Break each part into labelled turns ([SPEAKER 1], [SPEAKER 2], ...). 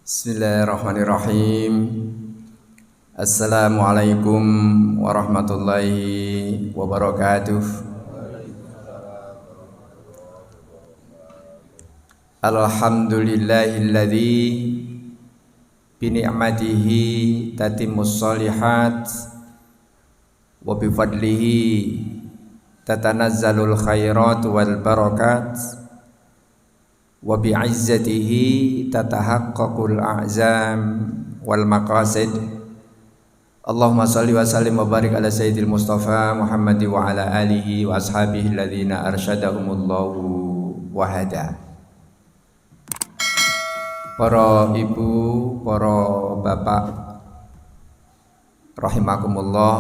[SPEAKER 1] Bismillahirrahmanirrahim. Assalamualaikum warahmatullahi wabarakatuh. Alhamdulillahilladzi bi ni'matihi tatimmus shalihat wa bi fadlihi tatanazzalul khairat wal barakat wa bi'izzatihi tatahaqqaqul a'zam wal maqasid. Allahumma salli wa sallim wa barik ala sayyidil mustafa Muhammad wa ala alihi wa ashabihi alladhina arsyadahumullahu wa hada. Para ibu, para bapak rahimakumullah,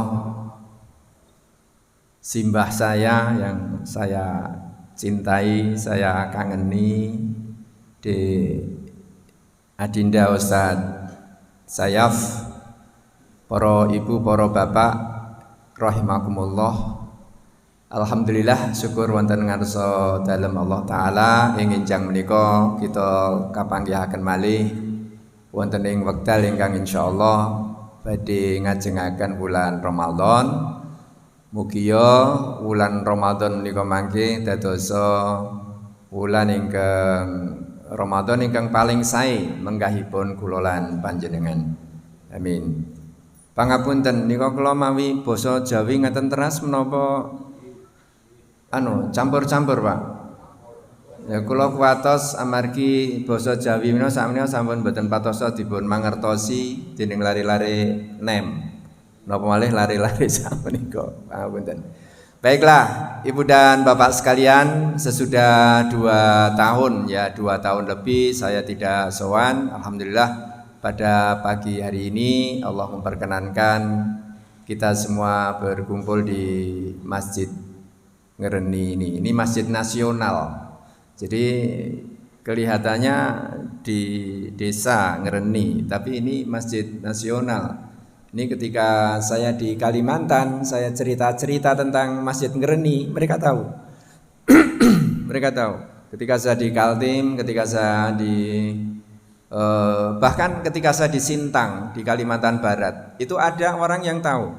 [SPEAKER 1] simbah saya yang saya cintai, saya kangeni, di Adinda Ustadz Sayaf, para ibu, para bapak rahimakumullah. Alhamdulillah, syukur wonten ngarsa dalem Allah taala ing enjang menika kita kapanggihaken malih wonten ing wekdal ingkang insyaallah badhe ngajengaken wulan Ramadan. Mugia wulan Ramadan menika mangke dadosa wulan ingkang Ramadan ingkang paling sae menggahipun kula lan panjenengan. Amin. Pangapunten nika kula mawi basa Jawi ngaten teras menapa campur-campur, Pak. Ya kula kuwatos amargi basa Jawi menika sakmenika sampun boten patosa dipun mangertosi dening lare-lare nem. Napa malih lari-lari sakmenika. Pangapunten. Baiklah, Ibu dan Bapak sekalian, sesudah 2 tahun ya, 2 tahun lebih saya tidak sowan. Alhamdulillah pada pagi hari ini Allah memperkenankan kita semua berkumpul di Masjid Ngereni ini. Ini masjid nasional. Jadi kelihatannya di desa Ngereni, tapi ini masjid nasional. Ini ketika saya di Kalimantan, saya cerita-cerita tentang Masjid Ngereni, mereka tahu. Mereka tahu. Ketika saya di Kaltim, ketika saya bahkan ketika saya di Sintang, di Kalimantan Barat, itu ada orang yang tahu.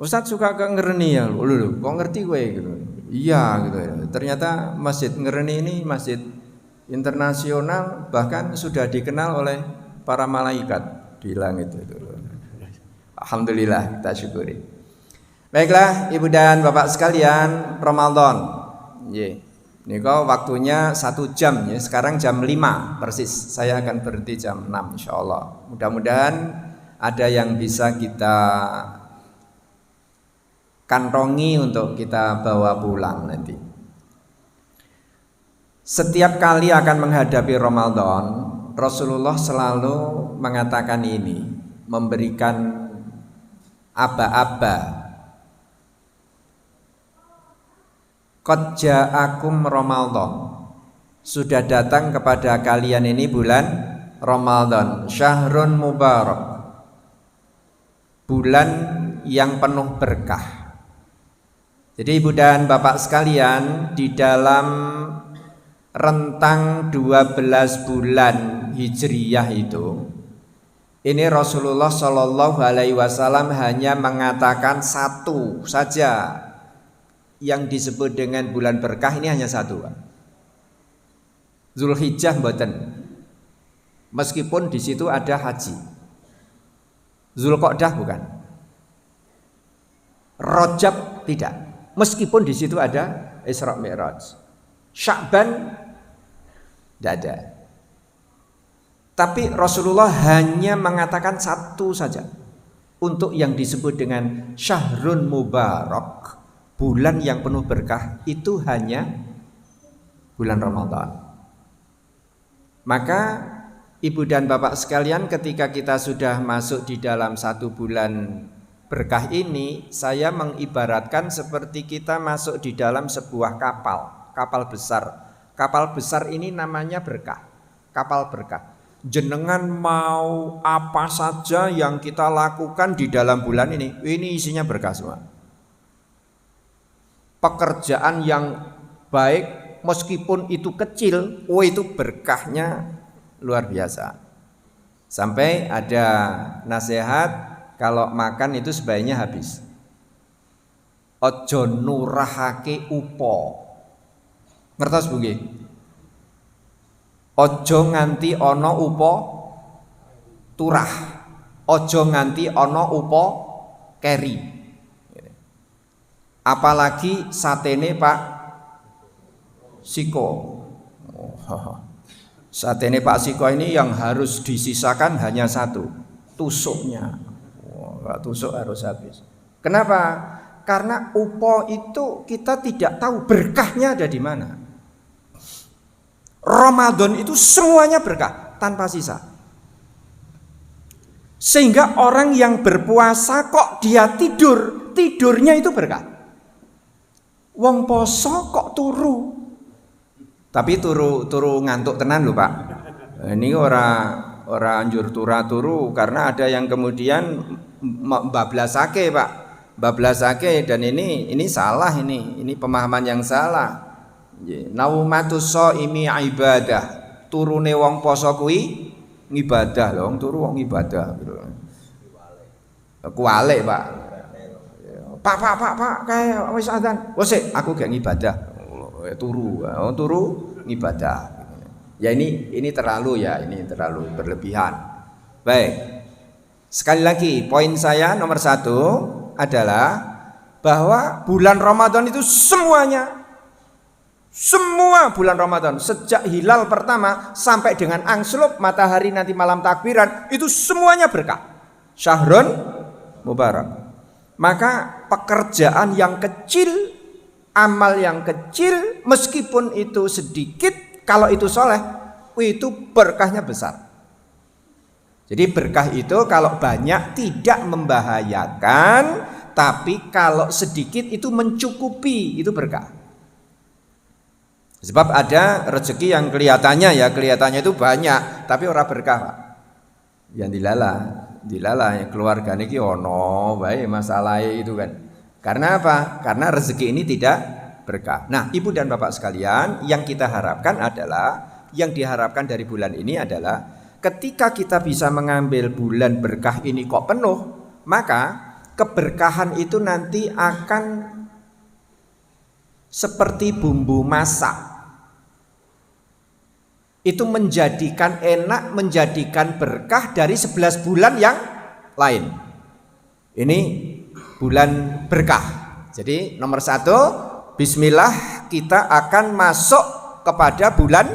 [SPEAKER 1] Ustadz suka ke Ngereni ya, lu kok ngerti gue gitu. Iya gitu ya. Ternyata Masjid Ngereni ini masjid internasional, bahkan sudah dikenal oleh para malaikat di langit itu. Alhamdulillah, kita syukuri. Baiklah, Ibu dan Bapak sekalian, Ramadan. Nika waktunya 1 jam ya. Sekarang jam 5 persis. Saya akan berhenti jam 6 insyaallah. Mudah-mudahan ada yang bisa kita kantongi untuk kita bawa pulang nanti. Setiap kali akan menghadapi Ramadan, Rasulullah selalu mengatakan ini, memberikan aba-aba. Qad ja'akum Ramadan. Sudah datang kepada kalian ini bulan Ramadan, syahrun mubarak. Bulan yang penuh berkah. Jadi Ibu dan Bapak sekalian, di dalam rentang 12 bulan Hijriyah itu, ini Rasulullah Shallallahu Alaihi Wasallam hanya mengatakan satu saja yang disebut dengan bulan berkah, ini hanya satu, Zulhijjah mboten. Meskipun di situ ada haji. Zulqa'dah bukan. Rajab tidak. Meskipun di situ ada Isra Mi'raj. Sya'ban tidak ada. Tapi Rasulullah hanya mengatakan satu saja untuk yang disebut dengan syahrun mubarak, bulan yang penuh berkah, itu hanya bulan Ramadan. Maka Ibu dan Bapak sekalian, ketika kita sudah masuk di dalam 1 bulan berkah ini, saya mengibaratkan seperti kita masuk di dalam sebuah kapal besar. Kapal besar ini namanya berkah, kapal berkah. Jenengan mau apa saja yang kita lakukan di dalam bulan ini isinya berkah semua. Pekerjaan yang baik meskipun itu kecil, itu berkahnya luar biasa. Sampai ada nasihat kalau makan itu sebaiknya habis. Ojo nurahake upo. Ngertos Bu nggih? Ojo nganti ana upo turah. Ojo nganti ana upo keri. Apalagi satene Pak Siko. Satene Pak Siko ini yang harus disisakan hanya satu, tusuknya. Tusuk harus habis. Kenapa? Karena upo itu kita tidak tahu berkahnya ada di mana. Ramadan itu semuanya berkah tanpa sisa. Sehingga orang yang berpuasa kok dia tidurnya itu berkah. Wong poso kok turu. Tapi turu ngantuk tenan lho Pak. Ini ora anjur turu karena ada yang kemudian bablasake Pak. Bablasake dan ini salah ini pemahaman yang salah. Naumatus shaimi ibadah. Turune wong poso kuwi ngibadah lho, wong turu wong ibadah gitu. Kuwalik Pak. Pak kayak wis adzan. Wes aku gak ngibadah. Turu ngibadah. Ya ini terlalu berlebihan. Baik. Sekali lagi poin saya nomor 1 adalah bahwa bulan Ramadan itu semua bulan Ramadan sejak hilal pertama sampai dengan angslub matahari nanti malam takbiran itu semuanya berkah. Syahrun mubarak. Maka pekerjaan yang kecil, amal yang kecil, meskipun itu sedikit, kalau itu soleh, itu berkahnya besar. Jadi berkah itu kalau banyak tidak membahayakan, tapi kalau sedikit itu mencukupi, itu berkah. Sebab ada rezeki yang kelihatannya itu banyak, tapi orang berkah Pak. Yang dilala keluarga niki ono bae masalah itu kan. Karena apa? Karena rezeki ini tidak berkah. Nah, Ibu dan Bapak sekalian, yang kita harapkan adalah, yang diharapkan dari bulan ini adalah ketika kita bisa mengambil bulan berkah ini kok penuh, maka keberkahan itu nanti akan seperti bumbu masak. Itu menjadikan enak, menjadikan berkah dari 11 bulan yang lain. Ini bulan berkah. Jadi nomor 1, bismillah kita akan masuk kepada bulan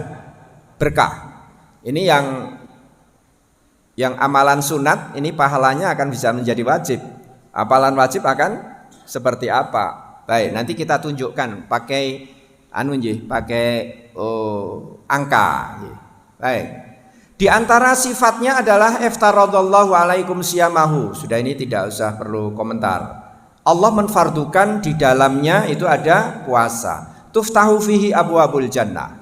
[SPEAKER 1] berkah. Ini yang amalan sunat ini pahalanya akan bisa menjadi wajib. Amalan wajib akan seperti apa? Baik, nanti kita tunjukkan pakai angka. Baik. Di antara sifatnya adalah iftaradallahu alaikum siyamahu. Sudah ini tidak usah perlu komentar. Allah menfardukan di dalamnya itu ada puasa. Tuftahu fihi abwabul jannah.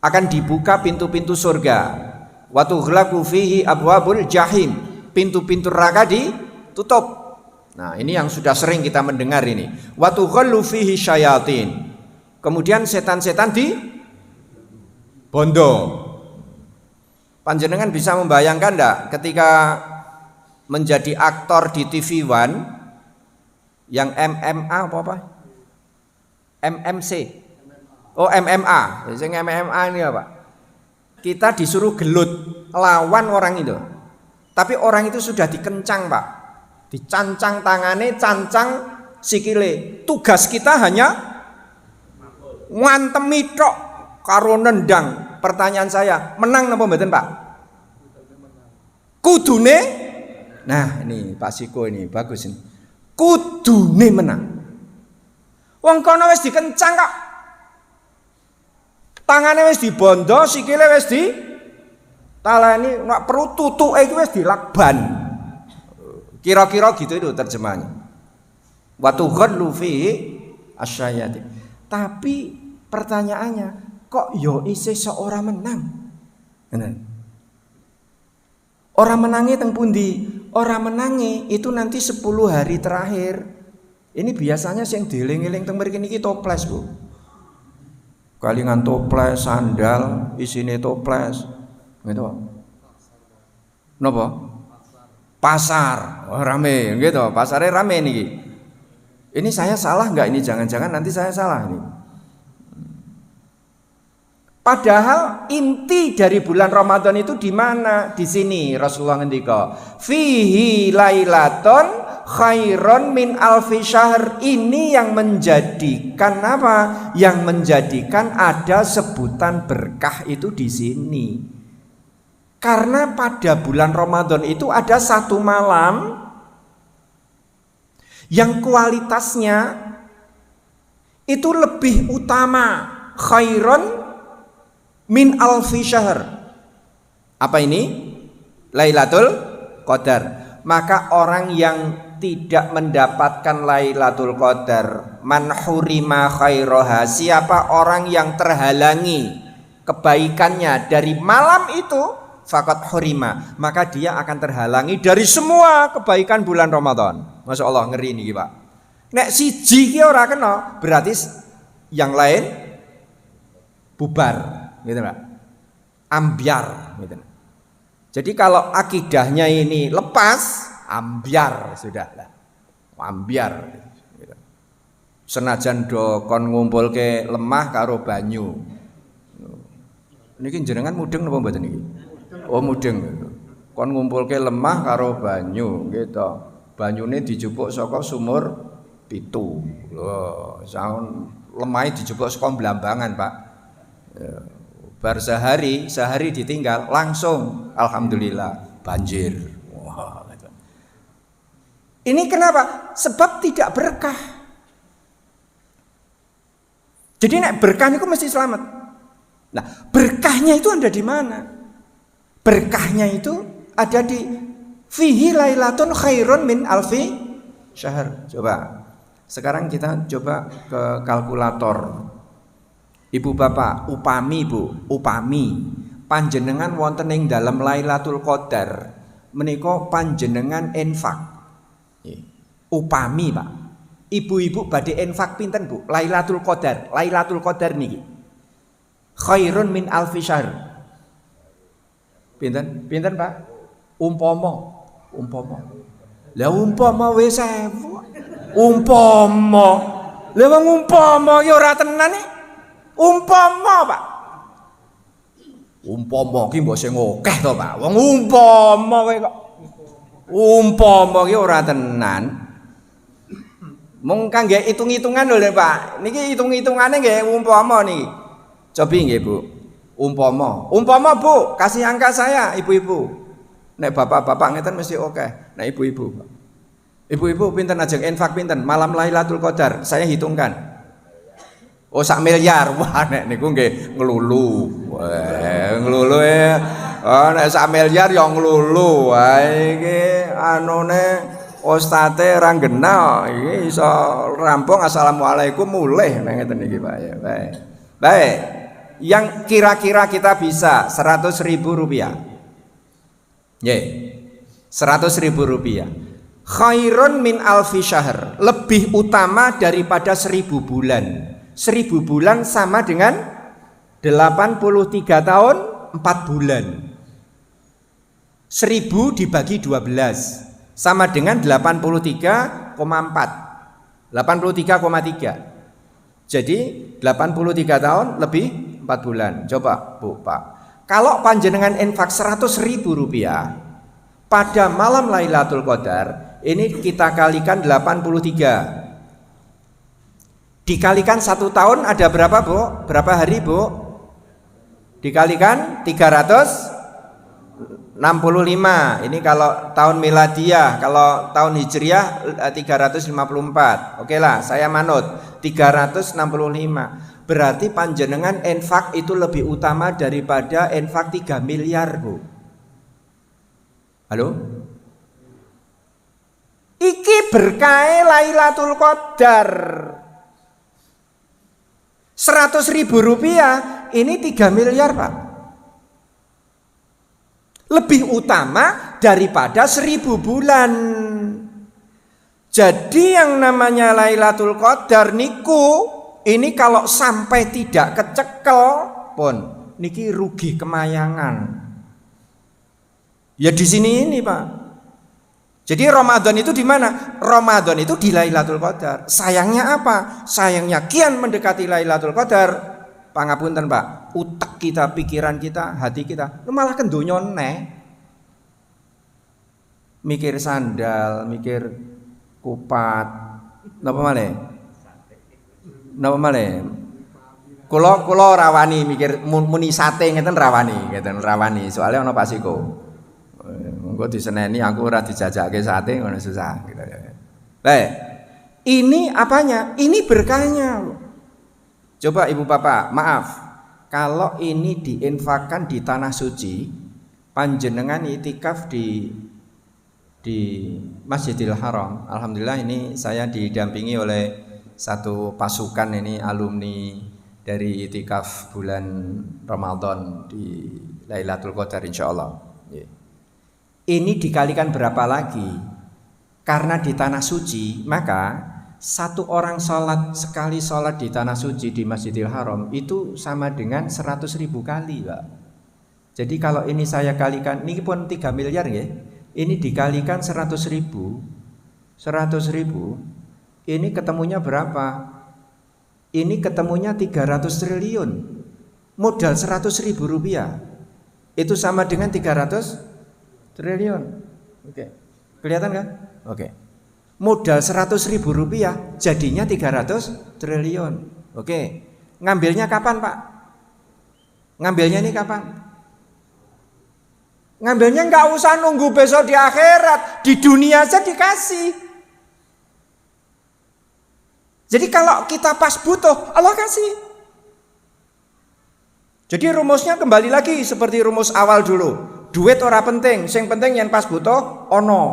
[SPEAKER 1] Akan dibuka pintu-pintu surga. Wa tughlaqu fihi abwabul jahim. Pintu-pintu neraka ditutup. Nah, ini yang sudah sering kita mendengar ini. Wa tughallu fihi syayatin. Kemudian setan-setan di bondo. Panjenengan bisa membayangkan enggak ketika menjadi aktor di TV One yang MMA apa? MMC. Oh, MMA. Sing MMA ini apa? Kita disuruh gelut lawan orang itu. Tapi orang itu sudah dikencang, Pak. Dicancang tangannya, cancang sikile. Tugas kita hanya ngantemi tok karo nendang. Pertanyaan saya, menang napa mboten, Pak? Kudune. Nah, ini Pak Siko ini bagus ini. Kudune menang. Wong kono wis dikencang kok. Tangane wis dibondo, sikile wis di taleni, nek perlu tutuke iki wis dilakban. Kira-kira gitu itu terjemahannya. Wa tughallu fihi asyayati. Tapi pertanyaannya, kok yo isih seorang menang? Orang menangi teng pundi? Orang menangi itu nanti 10 hari terakhir. Ini biasanya sing dieling-eling teng mriki niki toples, Bu. Kalingan toples, sandal, isine toples. Gitu. Napa? Pasar. Oh, rame gitu, pasarnya rame niki. Ini saya salah enggak ini? Jangan-jangan nanti saya salah ini. Padahal inti dari bulan Ramadan itu di mana? Di sini Rasulullah ngendika, fihi lailaton khairon min alfi syahr. Ini yang menjadikan apa? Yang menjadikan ada sebutan berkah itu di sini. Karena pada bulan Ramadan itu ada satu malam yang kualitasnya itu lebih utama, khairon min alfi syahr. Apa ini? Lailatul Qadar. Maka orang yang tidak mendapatkan Lailatul Qadar, man hurima khairaha, siapa orang yang terhalangi kebaikannya dari malam itu, faqad hurima, maka dia akan terhalangi dari semua kebaikan bulan Ramadan. Masya Allah, ngeri nih Pak. Nek siji ki ora kena, berarti yang lain bubar. Gitu Pak, ambiar gitu. Jadi kalau akidahnya ini lepas, ambiar sudah lah, ambiar gitu. Senajan do kon ngumpulke lemah karo banyu. Niki jenengan mudeng napa mboten niki? Oh mudeng gitu. Kon ngumpulke lemah karo banyu gitu. Banyune dijupuk saka sumur pitu. Loh, saun lemahe dijupuk saka Blambangan, Pak. Ya. Bar sehari ditinggal langsung alhamdulillah banjir. Wah, gitu. Ini kenapa? Sebab tidak berkah. Jadi nek berkah itu mesti selamat. Nah, berkahnya itu ada di mana? Berkahnya itu ada di fihi lailatun khairun min alfi syahr. Coba. Sekarang kita coba ke kalkulator. Ibu bapak, upami bu, upami panjenengan wonten ing dalam Lailatul Qadar menika panjenengan infak. Upami Pak. Ibu-ibu badhe infak pinten Bu? Lailatul Qadar. Lailatul Qadar niki khairun min alfi syahr. Pinten? Pinten Pak? Umpama. Lah umpama wis 1000. Umpama. Lah wong umpama ya ora tenan iki. Umpama Pak, umpama ki mbok sing akeh to Pak. Wong umpama kowe kok umpama ki ora tenan. Mung kangge hitung-hitungan lho Pak. Niki hitung-hitungane nggih umpama niki. Cobi nggih Bu. Umpama Bu, kasih angka saya ibu-ibu. Nek bapak-bapak ngeten mesti akeh. Nek ibu-ibu. Ibu-ibu pinten ajeng infak pinten malam Lailatul Qadar? Saya hitungkan. Oh 1 miliar, wah nek niku nggih nglulu. Nglulu ya. Oh nek 1 miliar ya nglulu. Wae iki anune ustate ora genah iki iso rampung assalamualaikum mulih nek ngeten iki Pak ya. Baik. Yang kira-kira kita bisa 100.000 rupiah. Nggih. 100.000 rupiah. Khairun min alfi syahr, lebih utama daripada 1000 bulan. 1000 bulan sama dengan 83 tahun 4 bulan. 1000 dibagi 12 sama dengan 83,4. 83,3. Jadi 83 tahun lebih 4 bulan. Coba Bu Pak. Kalau panjenengan infak 100.000 rupiah pada malam Lailatul Qadar, ini kita kalikan 83. Dikalikan 1 tahun ada berapa Bu? Berapa hari Bu? Dikalikan 365. Ini kalau tahun miladiah, kalau tahun hijriah 354. Oke lah, saya manut 365. Berarti panjenengan infak itu lebih utama daripada infak 3 miliar Bu. Halo? Iki berkah Lailatul Qadar. 100.000 rupiah ini 3 miliar Pak. Lebih utama daripada 1000 bulan. Jadi yang namanya Lailatul Qadar niku ini kalau sampai tidak kecekel pun niki rugi kemayangan. Ya di sini ini Pak. Jadi Ramadan itu di mana? Ramadan itu di Lailatul Qadar. Sayangnya apa? Sayangnya kian mendekati Lailatul Qadar. Pangapunten Pak, utak kita, pikiran kita, hati kita malah kendonyo neh. Mikir sandal, mikir kupat. Napa malih? Napa malih? Kula rawani mikir muni sate ngeten rawani. Soalnya ana pasiko. Engko diseneni aku ora dijajake sate ngono susah gitu. Ini apanya? Ini berkahnya. Coba Ibu Bapak, maaf. Kalau ini diinfakkan di tanah suci, panjenengan itikaf di Masjidil Haram. Alhamdulillah ini saya didampingi oleh satu pasukan ini alumni dari itikaf bulan Ramadan di Lailatul Qadar insyaallah. Ini dikalikan berapa lagi? Karena di tanah suci, maka satu orang sekali sholat di tanah suci di Masjidil Haram itu sama dengan 100.000 kali Pak. Jadi kalau ini saya kalikan, ini pun 3 miliar ya. Ini dikalikan 100.000, ini ketemunya berapa? Ini ketemunya 300 triliun. Modal 100.000 rupiah itu sama dengan 300 triliun. Oke. Kelihatan kan? Oke. Modal 100.000 rupiah jadinya 300 triliun. Oke. Ngambilnya kapan Pak? Ngambilnya ini kapan? Ngambilnya nggak usah nunggu besok di akhirat, di dunia aja dikasih. Jadi kalau kita pas butuh, Allah kasih. Jadi rumusnya kembali lagi seperti rumus awal dulu. Duit ora penting, sing penting yang pas butuh ono.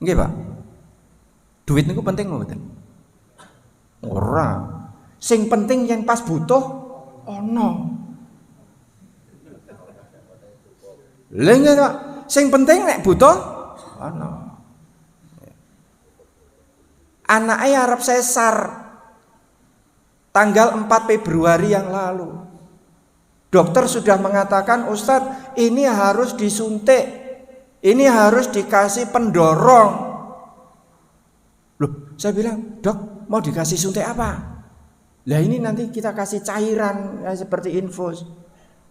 [SPEAKER 1] Nggih Pak. Duit niku penting mboten? Ora. Sing penting yang pas butuh ono. Lha nggih Pak. Sing penting nek butuh ono. Anaknya arep sesar tanggal 4 Februari yang lalu. Dokter sudah mengatakan, Ustadz ini harus disuntik, ini harus dikasih pendorong. Loh, saya bilang, dok mau dikasih suntik apa? Lah ini nanti kita kasih cairan seperti infus.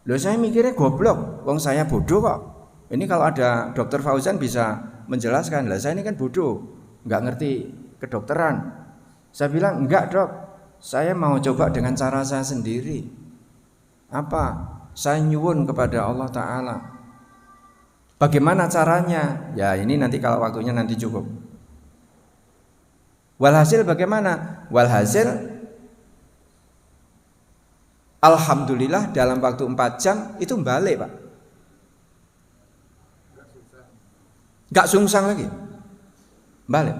[SPEAKER 1] Loh saya mikirnya goblok, wong saya bodoh kok. Ini kalau ada dokter Fauzan bisa menjelaskan. Lah saya ini kan bodoh, nggak ngerti kedokteran. Saya bilang enggak dok, saya mau coba dengan cara saya sendiri. Apa? Saya nyuwun kepada Allah Ta'ala. Bagaimana caranya? Ya ini nanti kalau waktunya nanti cukup. Walhasil bagaimana? Walhasil alhamdulillah dalam waktu 4 jam itu balik Pak. Gak sungsang lagi, balik.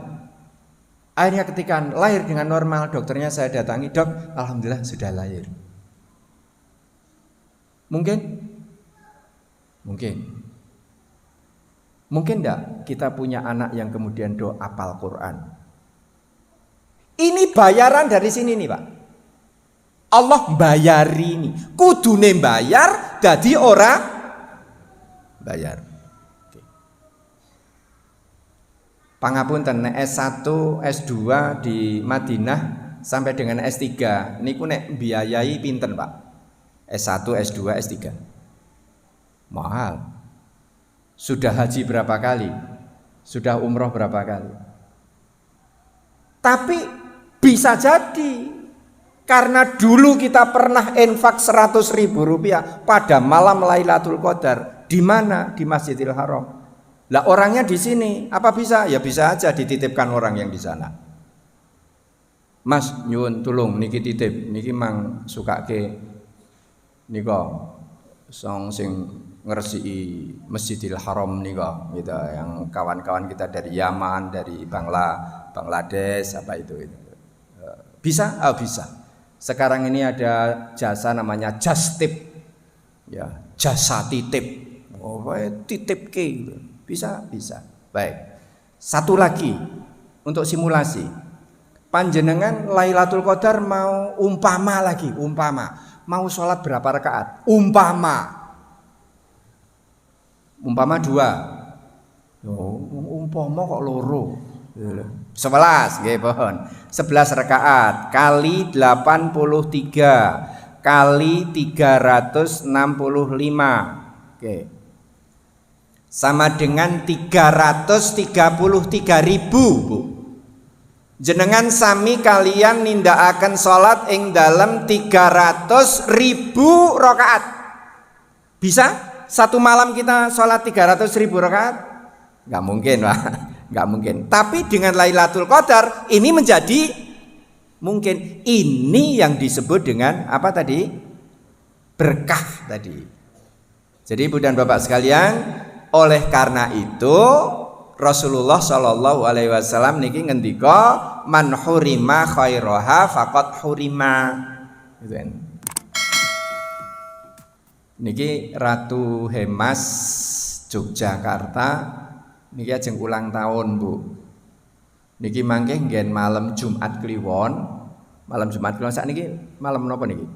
[SPEAKER 1] Akhirnya ketika lahir dengan normal, dokternya saya datangi, dok, alhamdulillah sudah lahir. Mungkin enggak kita punya anak yang kemudian hafal Quran. Ini bayaran dari sini nih Pak. Allah bayari ini, kudune bayar, dadi ora bayar. Pangapunten nek S1, S2 di Madinah sampai dengan S3 niku nek biayai pinten Pak? S1, S2, S3. Mahal. Sudah haji berapa kali? Sudah umroh berapa kali? Tapi bisa jadi karena dulu kita pernah infak 100.000 rupiah pada malam Lailatul Qadar. Di mana? Di Masjidil Haram. Lah orangnya di sini, apa bisa? Ya bisa aja dititipkan orang yang di sana. Mas nyuwun tulung niki titip, niki mang sukake nika song sing ngresiki Masjidil Haram nika gitu, yang kawan-kawan kita dari Yaman, dari Bangladesh apa itu. Bisa? Oh bisa. Sekarang ini ada jasa namanya just tip. Ya, jasa titip. Oh, titip ke gitu. Bisa. Baik. Satu lagi untuk simulasi. Panjenengan Lailatul Qadar mau umpama mau sholat berapa rakaat? Umpama Umpama 2. Umpama kok loro. 11 nggih pohon. 11 rakaat kali 83 kali 365. Oke. Sama dengan 333.000, Bu. Jenengan sami kalian nindakaken salat ing dalam 300.000 rakaat. Bisa? Satu malam kita salat 300.000 rakaat? Enggak mungkin, Pak. Enggak mungkin. Tapi dengan Lailatul Qadar ini menjadi mungkin. Ini yang disebut dengan apa tadi? Berkah tadi. Jadi Ibu dan Bapak sekalian, oleh karena itu Rasulullah Shallallahu Alaihi Wasallam niki ngendika man hurima khairaha faqad hurima. Gitu kan. Niki Ratu Hemas Yogyakarta niki ajeng ulang tahun, Bu. Niki mangke nggen malam Jumat Kliwon. Malam Jumat Kliwon sakniki malam napa niki?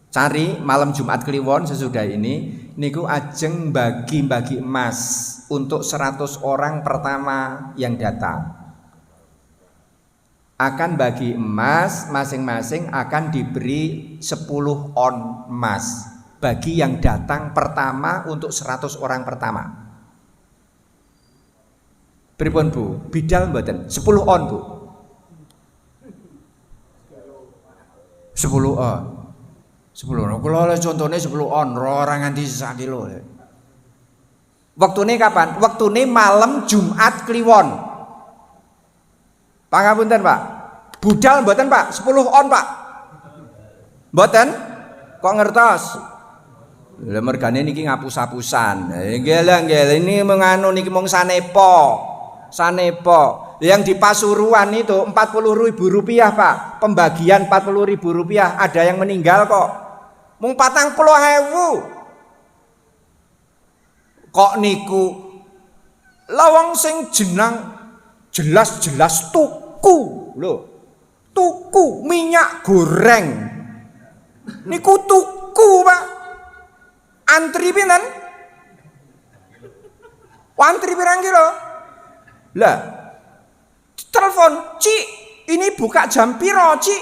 [SPEAKER 1] Cari malam Jumat Kliwon sesudah ini niku ajeng bagi-bagi emas untuk 100 orang pertama yang datang. Akan bagi emas masing-masing akan diberi 10 on emas bagi yang datang pertama untuk 100 orang pertama. Pripun Bu? Bidal mboten? 10 on, Bu. 10 on. 10 on. Kula oleh contone 10 on, ora nganti 1 kilo. Waktune kapan? Waktune malam Jumat Kliwon. Pangapunten, Pak. Budal mboten, Pak? 10 on, Pak. Mboten? Kok ngertos? Lah mergane niki ngapus-apusan. Nggih, ini menganu niki mung sanepo. Sanepo. Yang di Pasuruan itu 40.000 rupiah, Pak. Pembagian 40.000 rupiah. Ada yang meninggal kok. Mung 40.000. Kok niku lawang sing jenang jelas-jelas tuku lho. Tuku minyak goreng. Niku tuku, Pak. Antri pinten? Antri pirang kilo? Lah, telepon, "Cik, ini buka jam piro, Cik?"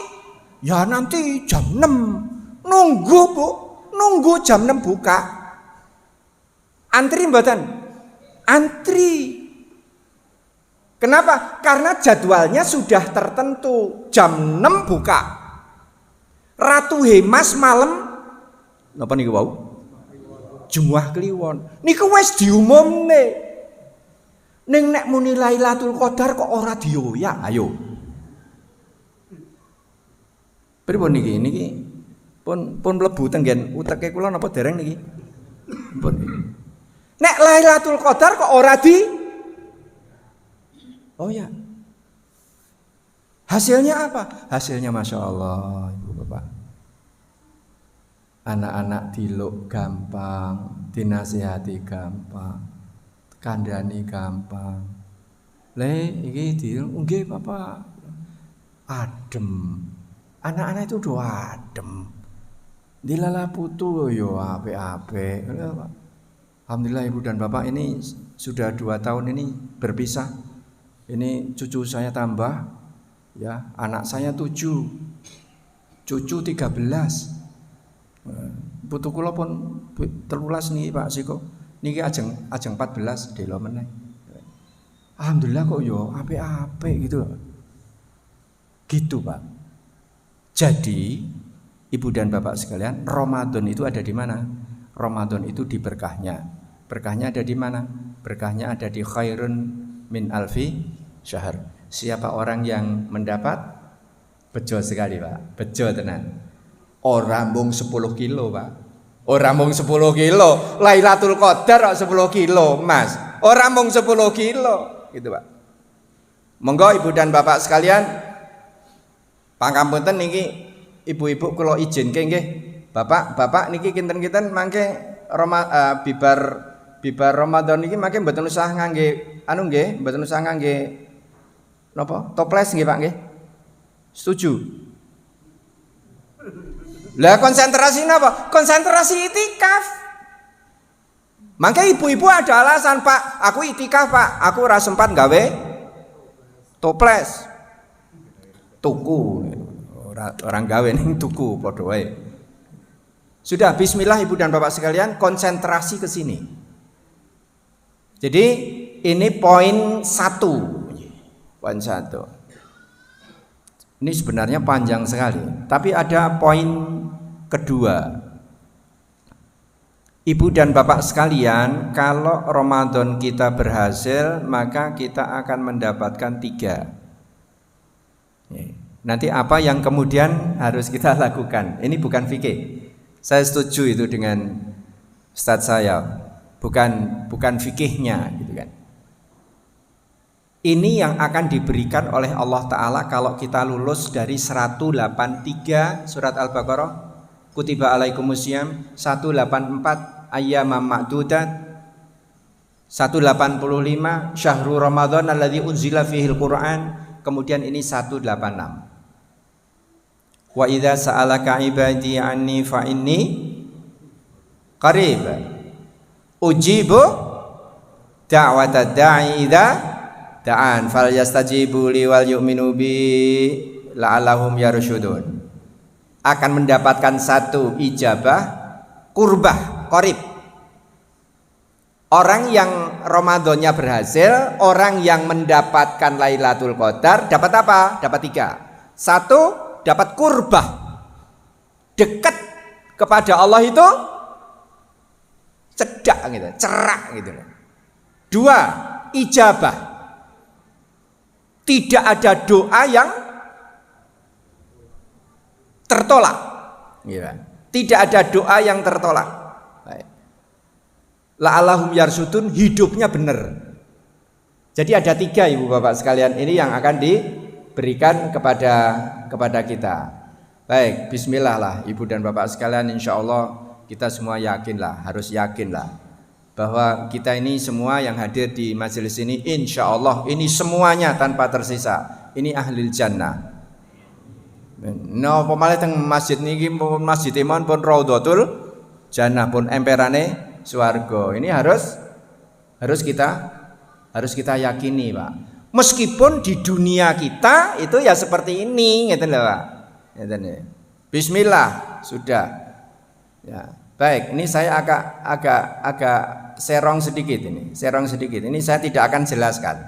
[SPEAKER 1] "Ya nanti jam 6." Nunggu, Bu. Nunggu jam 6 buka. Antri mboten? Antri. Kenapa? Karena jadwalnya sudah tertentu. Jam 6 buka. Ratu Hemas malam napa niku wau? Jumat Kliwon. Niku wis diumumne. Ning nek muni Lailatul Qadar kok ora dioyak? Ayo. Pripun niki? Niki pun mlebu tenggen uteke kula napa dereng niki? Pun. Nek Lailatul Qadar kok ora di? Oh ya. Hasilnya apa? Hasilnya Masya Allah, Ibu Bapak. Anak-anak diluk gampang, dinasihati gampang, kandhani gampang. Le iki diluk nggih Bapak. Adem. Anak-anak itu udah adem. Dilala putu yo apik-apik. Alhamdulillah Ibu dan Bapak, ini sudah 2 tahun ini berpisah. Ini cucu saya tambah, ya, anak saya 7, cucu 13. Putu kula pun 13 nih Pak Siko. Niki ajeng 14 delo meneh. Alhamdulillah kok yo apik-apik gitu. Gitu, Pak. Jadi Ibu dan Bapak sekalian, Ramadan itu ada di mana? Ramadan itu di berkahnya. Berkahnya ada di mana? Berkahnya ada di khairun min alfi syahr. Siapa orang yang mendapat? Bejo sekali, Pak. Bejo tenan. Ora mung 10 kilo, Pak. Ora mung 10 kilo. Lailatul Qadar 10 kilo, Mas. Ora mung 10 kilo, gitu, Pak. Monggo Ibu dan Bapak sekalian, pangapunten niki ibu-ibu kula izinke nggih. Bapak niki kinten-kinten mangke bibar Ramadan niki mangke mboten usah ngangge anu nggih, mboten usah ngangge napa? Toples nggih, Pak nggih. Setuju? Lah konsentrasi napa? Konsentrasi itikaf. Maka ibu-ibu ada alasan, Pak, aku itikaf Pak, aku ora sempat gawe toples. Tuku. Orang gawe ning tuku padha wae. Sudah, bismillah Ibu dan Bapak sekalian, konsentrasi ke sini. Jadi ini poin 1. Poin 1. Ini sebenarnya panjang sekali, tapi ada poin kedua. Ibu dan Bapak sekalian, kalau Ramadan kita berhasil, maka kita akan mendapatkan 3. Nanti apa yang kemudian harus kita lakukan? Ini bukan fikih. Saya setuju itu dengan Ustadz saya. Bukan fikihnya gitu kan. Ini yang akan diberikan oleh Allah Ta'ala kalau kita lulus dari 183 surat Al-Baqarah. Kutiba alaikumusiyam 184 ayyamam ma'dudat 185 syahrul Ramadan alladzi unzila fihil Qur'an, kemudian ini 186 wa idza sa'alaka ibadi anni fa inni qarib ujibu da'watad da'i idza da'an falyastajibu li wal yu'minu bi la'allahum yarshudun. Akan mendapatkan 1 ijabah kurbah, qarib. Orang yang Ramadannya berhasil, orang yang mendapatkan Lailatul Qadar dapat apa? Dapat 3. 1, dapat kurbah, dekat kepada Allah itu cedak gitu, cerak gitu. 2, ijabah. Tidak ada doa yang tertolak. Tidak ada doa yang tertolak. La'allahum yarsudun, hidupnya benar. Jadi ada 3 Ibu Bapak sekalian, ini yang akan diberikan kepada kita. Baik, bismillah lah Ibu dan Bapak sekalian, insya Allah kita semua yakinlah, harus yakinlah bahwa kita ini semua yang hadir di majelis ini, insya Allah ini semuanya tanpa tersisa, ini ahlil jannah. No, pemalih teng masjid niki pun masjid iman pun raudhatul jannah pun emperane swarga. Ini harus kita yakini, Pak. Meskipun di dunia kita itu ya seperti ini, ngeten lho, Pak. Ngeten ya. Bismillah, sudah. Ya, baik, ini saya agak serong sedikit ini. Ini saya tidak akan jelaskan.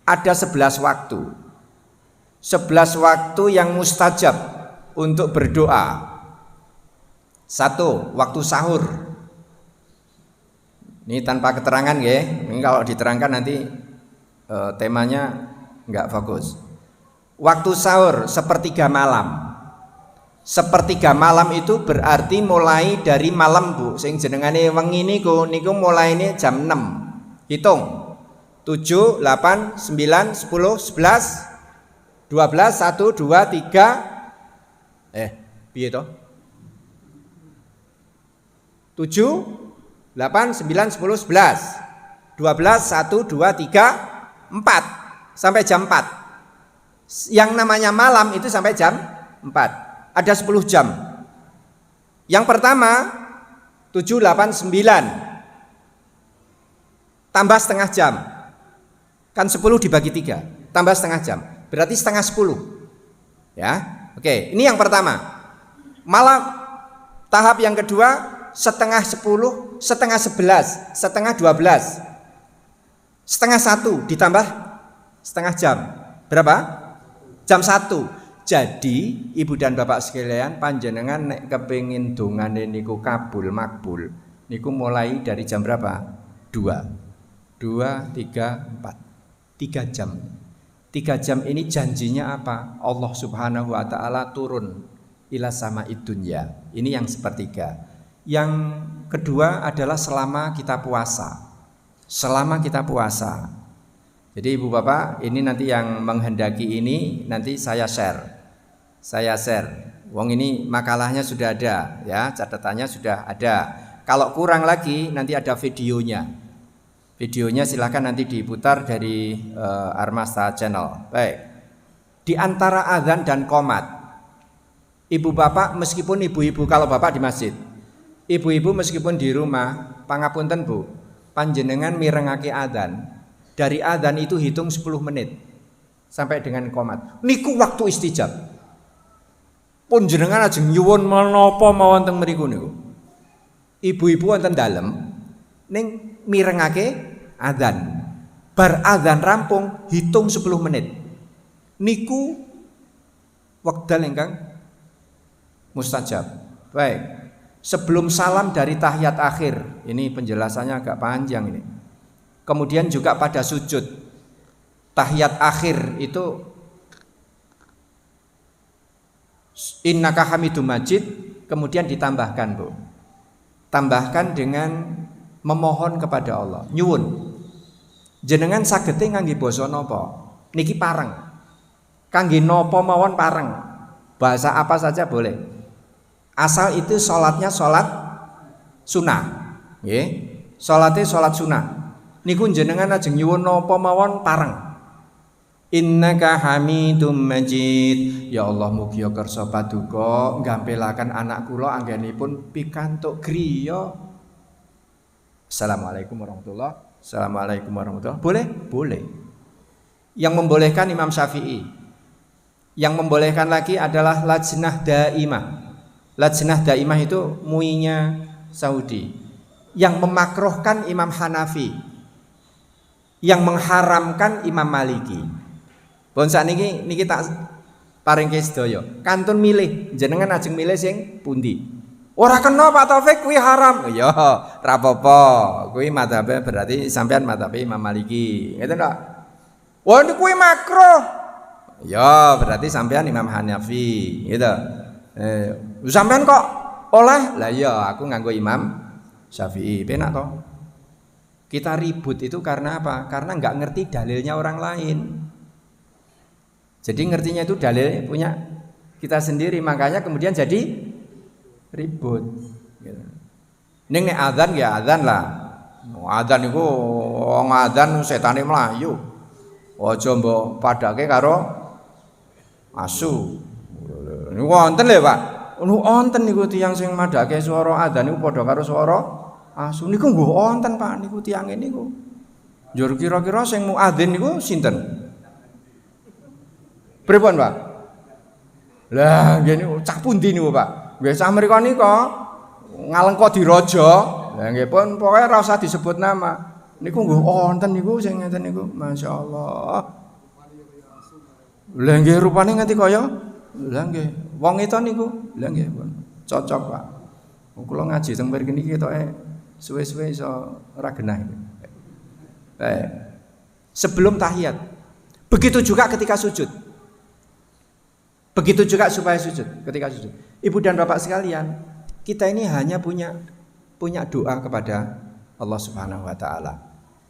[SPEAKER 1] Ada 11 waktu. 11 waktu yang mustajab untuk berdoa. 1, waktu sahur. Ini tanpa keterangan ya. Ini kalau diterangkan nanti temanya enggak fokus. Waktu sahur sepertiga malam. Sepertiga malam itu berarti mulai dari malam Bu. Sing jenengane wengi niku mulaine jam 6. Hitung. 7, 8, 9, 10, 11 12, 1, 2, 3 piye to? 7, 8, 9, 10, 11 12, 1, 2, 3, 4 sampai jam 4. Yang namanya malam itu sampai jam 4. Ada 10 jam. Yang pertama 7, 8, 9 tambah setengah jam. Kan 10 dibagi 3 tambah setengah jam. Berarti setengah 10. Ya, oke. Ini yang pertama. Malam tahap yang kedua setengah 10, setengah 11, setengah 12, setengah 1 ditambah setengah jam. Berapa? Jam 1. Jadi Ibu dan Bapak sekalian, panjenengan nek kepengin dongane niku kabul makbul, niku mulai dari jam berapa? 2, 3, 4. 3 jam. 3 jam ini janjinya apa? Allah Subhanahu wa Ta'ala turun ila sama'id dunya. Ini yang sepertiga. Yang kedua adalah selama kita puasa. Selama kita puasa. Jadi Ibu Bapak, ini nanti yang menghendaki ini nanti saya share. Wong ini makalahnya sudah ada ya, catatannya sudah ada. Kalau kurang lagi nanti ada videonya. Videonya silakan nanti diputar dari Armasta Channel. Baik. Di antara azan dan qomat, Ibu Bapak meskipun ibu-ibu, kalau Bapak di masjid, ibu-ibu meskipun di rumah pangapunten Bu, panjenengan mirengake adzan. Dari adzan itu hitung 10 menit sampai dengan qomat. Niku waktu istijab. Pun jenengan ajeng nyuwun menapa mawon teng mriku niku. Ibu-ibu wonten dalem ning mirengake adzan. Bar adzan rampung hitung 10 menit. Niku wekdal ingkang mustajab. Baik. Sebelum salam dari tahiyat akhir. Ini penjelasannya agak panjang ini. Kemudian juga pada sujud. Tahiyat akhir itu innaka hamidum majid, kemudian ditambahkan Bu. Tambahkan dengan memohon kepada Allah, nyuwun. Jenengan sagete ngangge basa napa? Niki pareng. Kangge napa mawon pareng. Bahasa apa saja boleh. Asal itu sholatnya sholat sunnah. Nggih. Salate sholat sunnah. Niku jenengan ajeng nyuwun napa mawon pareng. Innaka hamidum majid. Ya Allah mugi kersa paduka nggampelaken anak kula anggenipun pikantuk griya. Assalamualaikum warahmatullahi. Assalamualaikum warahmatullahi. Boleh? Boleh. Yang membolehkan Imam Syafi'i. Yang membolehkan lagi adalah lajnah daimah. Lajnah daimah itu MUI-nya Saudi. Yang memakruhkan Imam Hanafi. Yang mengharamkan Imam Maliki. Pun sakniki niki tak paringke sedaya. Kantun milih, jenengan ajeng milih sing pundi. Ora kena Pak Taufik kuwi haram. Ya, ora apa-apa. Kuwi madzhabe berarti sampean madzhabe Imam Maliki. Ngeten tok. Wah niku kuwi makruh. Ya, berarti sampean Imam Hanafi, gitu. Sampean kok oleh? Lah ya, aku nganggo Imam Syafi'i. Penak toh? Kita ribut itu karena apa? Karena nggak ngerti dalilnya orang lain. Jadi ngertinya itu dalil punya kita sendiri, makanya kemudian jadi ribut. Ning nek adzan ya adzan lah. Adzan niku wong adzan setane mlayu. Aja mbok padake karo asu. Niku wonten lho Pak. Wonten niku tiyang sing madake swara adzan niku padha karo swara asu. Niku nggih wonten Pak niku tiyang niku. Njur kira-kira sing muadzin niku sinten? Pripun Pak? Lah nggih niku cah pundi niku Pak? Nggih cah mriku nika ngalengka diraja. Lah nggih pun pokoke ora usah disebut nama. Niku nggih wonten niku sing ngeten niku. Masyaallah. Lah nggih rupane nganti kaya lah nggih wong itu niku. Lah nggih pun cocok Pak. Kula ngaji teng mriki niki ketoke suwe-suwe iso ora genah. Sebelum tahiyat. Begitu juga ketika sujud. Begitu juga supaya sujud, ketika sujud. Ibu dan bapak sekalian, kita ini hanya punya doa kepada Allah Subhanahu wa taala.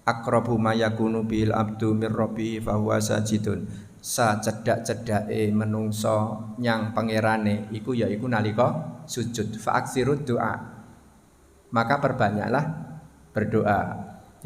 [SPEAKER 1] Aqrabu ma yakunu bil abdu mir rabbi fa huwa sajidun. Sacedak-cedake menungso nyang pangerane iku yaiku nalika sujud. Fa aksirud doa. Maka perbanyaklah berdoa.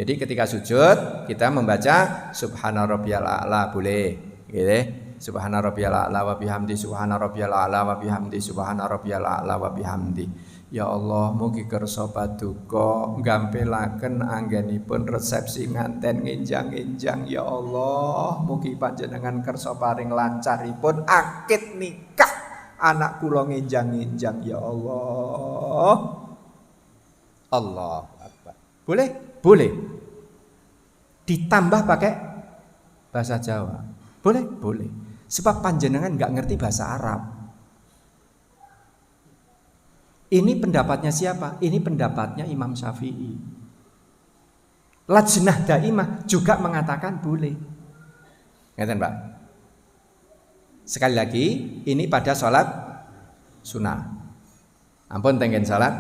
[SPEAKER 1] Jadi ketika sujud kita membaca subhana rabbiyal a'la boleh, gitu. Subhana rabbiyal a'la wa bihamdi subhana rabbiyal a'la wa bihamdi subhana rabbiyal a'la wa bihamdi. Ya Allah mugi kersa paduka nggampelaken anggenipun resepsi nganten nginjang-injang ya Allah mugi panjenengan kersa paring lancaripun akad nikah anak kula nginjang-injang ya Allah. Allahu Akbar. Boleh? Boleh. Ditambah pakai bahasa Jawa. Boleh? Boleh. Sebab panjenengan nggak ngerti bahasa Arab. Ini pendapatnya siapa? Ini pendapatnya Imam Syafi'i. Lajnah daimah juga mengatakan boleh. Ngeten Pak. Sekali lagi, ini pada sholat sunnah. Ampun tengen sholat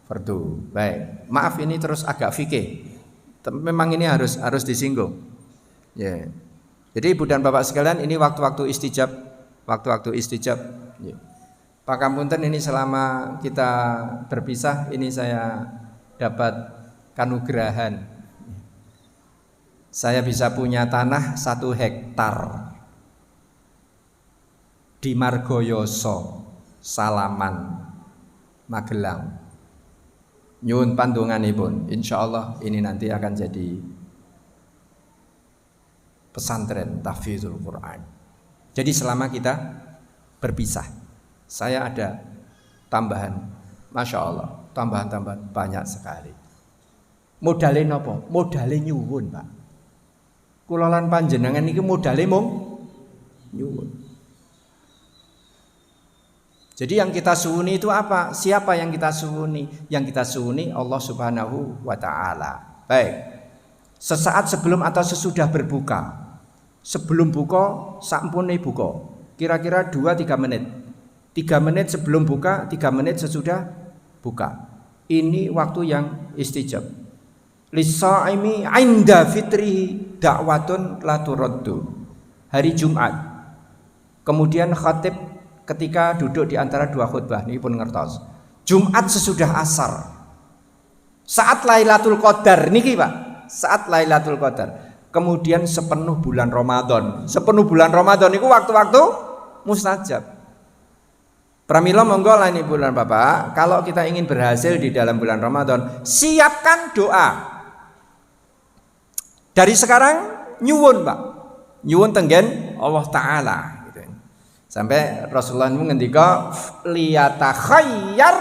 [SPEAKER 1] fardu. Baik. Maaf ini terus agak fikih. Memang ini harus disinggung. Ya. Yeah. Jadi ibu dan bapak sekalian ini waktu-waktu istijab. Yeah. Pak Kamunten ini selama kita berpisah ini saya dapat kanugrahan. Saya bisa punya tanah 1 hektar di Margoyoso, Salaman, Magelang. nyuwun pandonganipun. Insyaallah ini nanti akan jadi pesantren tahfidzul Quran. Jadi selama kita berpisah, saya ada tambahan, masya Allah, tambahan banyak sekali. Modale nopo? Modale nyuwun, Pak. Kula lan panjenengan niki modale mung nyuwun. Jadi yang kita suwuni itu apa? Siapa yang kita suwuni? Yang kita suwuni Allah Subhanahu wa taala. Baik. Sesaat sebelum atau sesudah berbuka. Sebelum buka, sampune buka. Kira-kira 2-3 menit. 3 menit sebelum buka, 3 menit sesudah buka. Ini waktu yang istijab. Lis-shaimi 'inda fitrihi da'watun la turaddu. Hari Jumat. Kemudian khatib ketika duduk di antara dua khutbah, ini pun ngertos. Jumat sesudah asar, saat Lailatul Qadar niki Pak, saat Lailatul Qadar. Kemudian sepenuh bulan Ramadan. Sepenuh bulan Ramadan itu waktu-waktu mustajab. Pramila monggo lah ini bulan Bapak, kalau kita ingin berhasil di dalam bulan Ramadan, siapkan doa. Dari sekarang nyuwun Pak. Nyuwun tenggen Allah Ta'ala. Sampai Rasulullah ngendika liyatakhayyar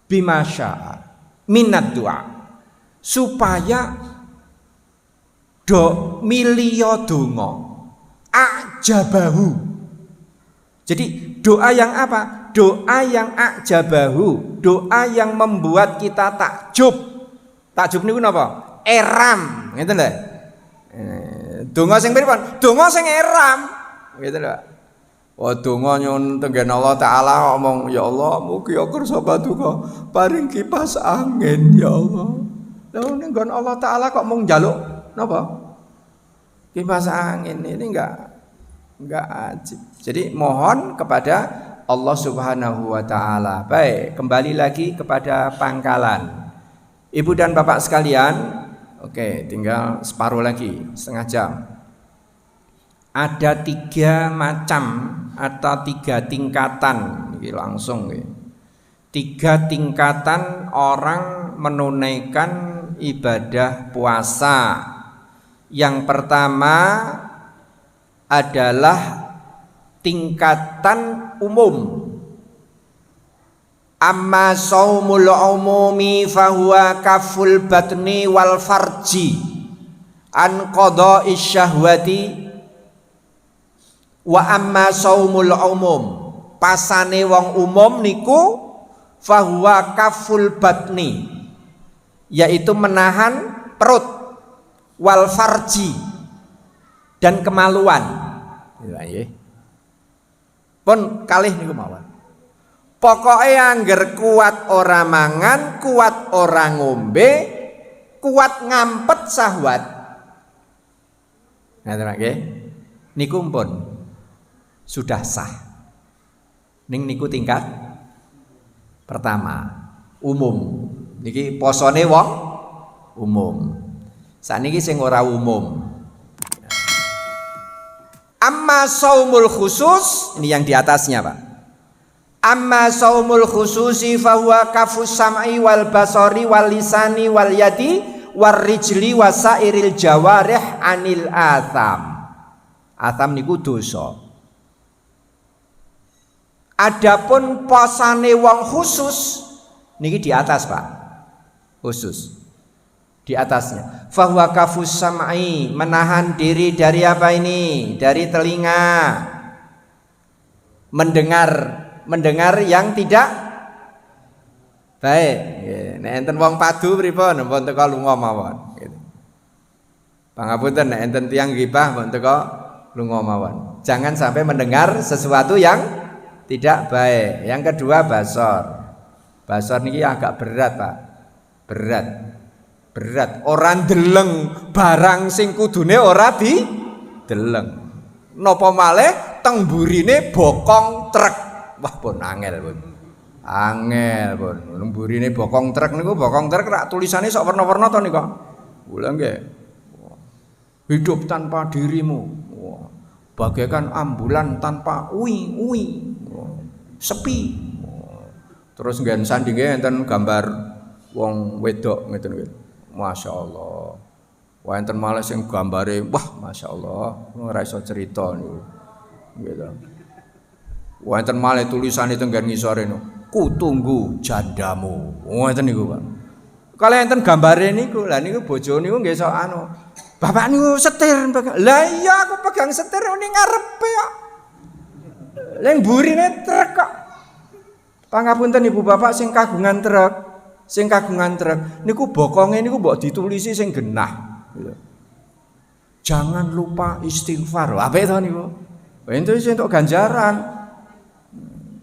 [SPEAKER 1] bima syaa minad doa, supaya do milio donga ajabahu. Jadi doa yang apa? Doa yang ajabahu, doa yang membuat kita takjub. Takjub niku napa? Eram, ngeten lho. Donga sing pripun? Donga sing eram. Gitu lho. Wa donga nyun tenggen Allah Ta'ala ngomong, ya Allah mugi kersa paduka paring kipas angin ya Allah. Lha ning nggon Allah Ta'ala kok mung njaluk napa? Kipas angin ini enggak ajib. Jadi mohon kepada Allah Subhanahu wa Ta'ala. Baik, kembali lagi kepada pangkalan. Ibu dan Bapak sekalian, oke, tinggal separuh lagi, setengah jam. Ada 3 macam atau 3 tingkatan, ini langsung 3 tingkatan orang menunaikan ibadah puasa. Yang pertama adalah tingkatan umum. Amma shaumul umumi fahuwa kaful batni wal farji an qada'i syahwati. Wa amma shaumul umum, pasane wong umum niku fahuwa kaful batni, yaitu menahan perut, wal farji, dan kemaluan. Pun kalih niku mawon. Pokoke angger kuat ora mangan, kuat ora ngombe, kuat ngampet syahwat. Ngaten nggih. Niku pun sudah sah. Niku tingkat pertama, umum. Niki posone wong umum. Saniki sing ora umum. Amma shaumul khusus, ini yang di atasnya Pak. Amma shaumul khususi fahuwa kafus sam'i wal basari wal lisani wal yadi war rijli wasairil jawarih anil atham. Atham niku dosa. Adapun posane wong khusus niki di atas Pak. Khusus. Di atasnya. Fahuwa kafus sam'i, menahan diri dari apa ini? Dari telinga. Mendengar yang tidak baik. Nek enten wong padu pripun? Mpun teka lunga mawon. Pangapunten nek enten tiyang ghibah mpun teka lunga mawon. Jangan sampai mendengar sesuatu yang tidak baik. Yang kedua basor. Basor niki agak berat Pak. Berat. Orang deleng barang sing kudune ora dideleng. Napa malih teng mburine bokong truk. Wah pun angel pun. Mburine bokong truk niku bokong truk rak tulisane sok warna-warna to nika. Kula nggih. Hidup tanpa dirimu. Bagaikan ambulan tanpa sepi. Terus nggen sandinge enten gambar wong wedok ngeten nggih. Masyaallah. Wah enten malah sing gambare wah masyaallah ora iso cerita niku. Gitu. Wah enten malah tulisane tenggen ngisore niku. Kutunggu jandamu. Ngoten niku, Pak. Kalau enten gambare niku, lah niku bojo niku nggih sok anu. Bapak niku setir. Lah iya aku pegang setir ning ngarepe kok. Lah mburine truk kok. Pangapunten Ibu Bapak sing kagungan truk, niku bokonge niku mbok ditulisi sing genah. Jangan lupa istighfar. Apik to niku? Ento sing entuk ganjaran.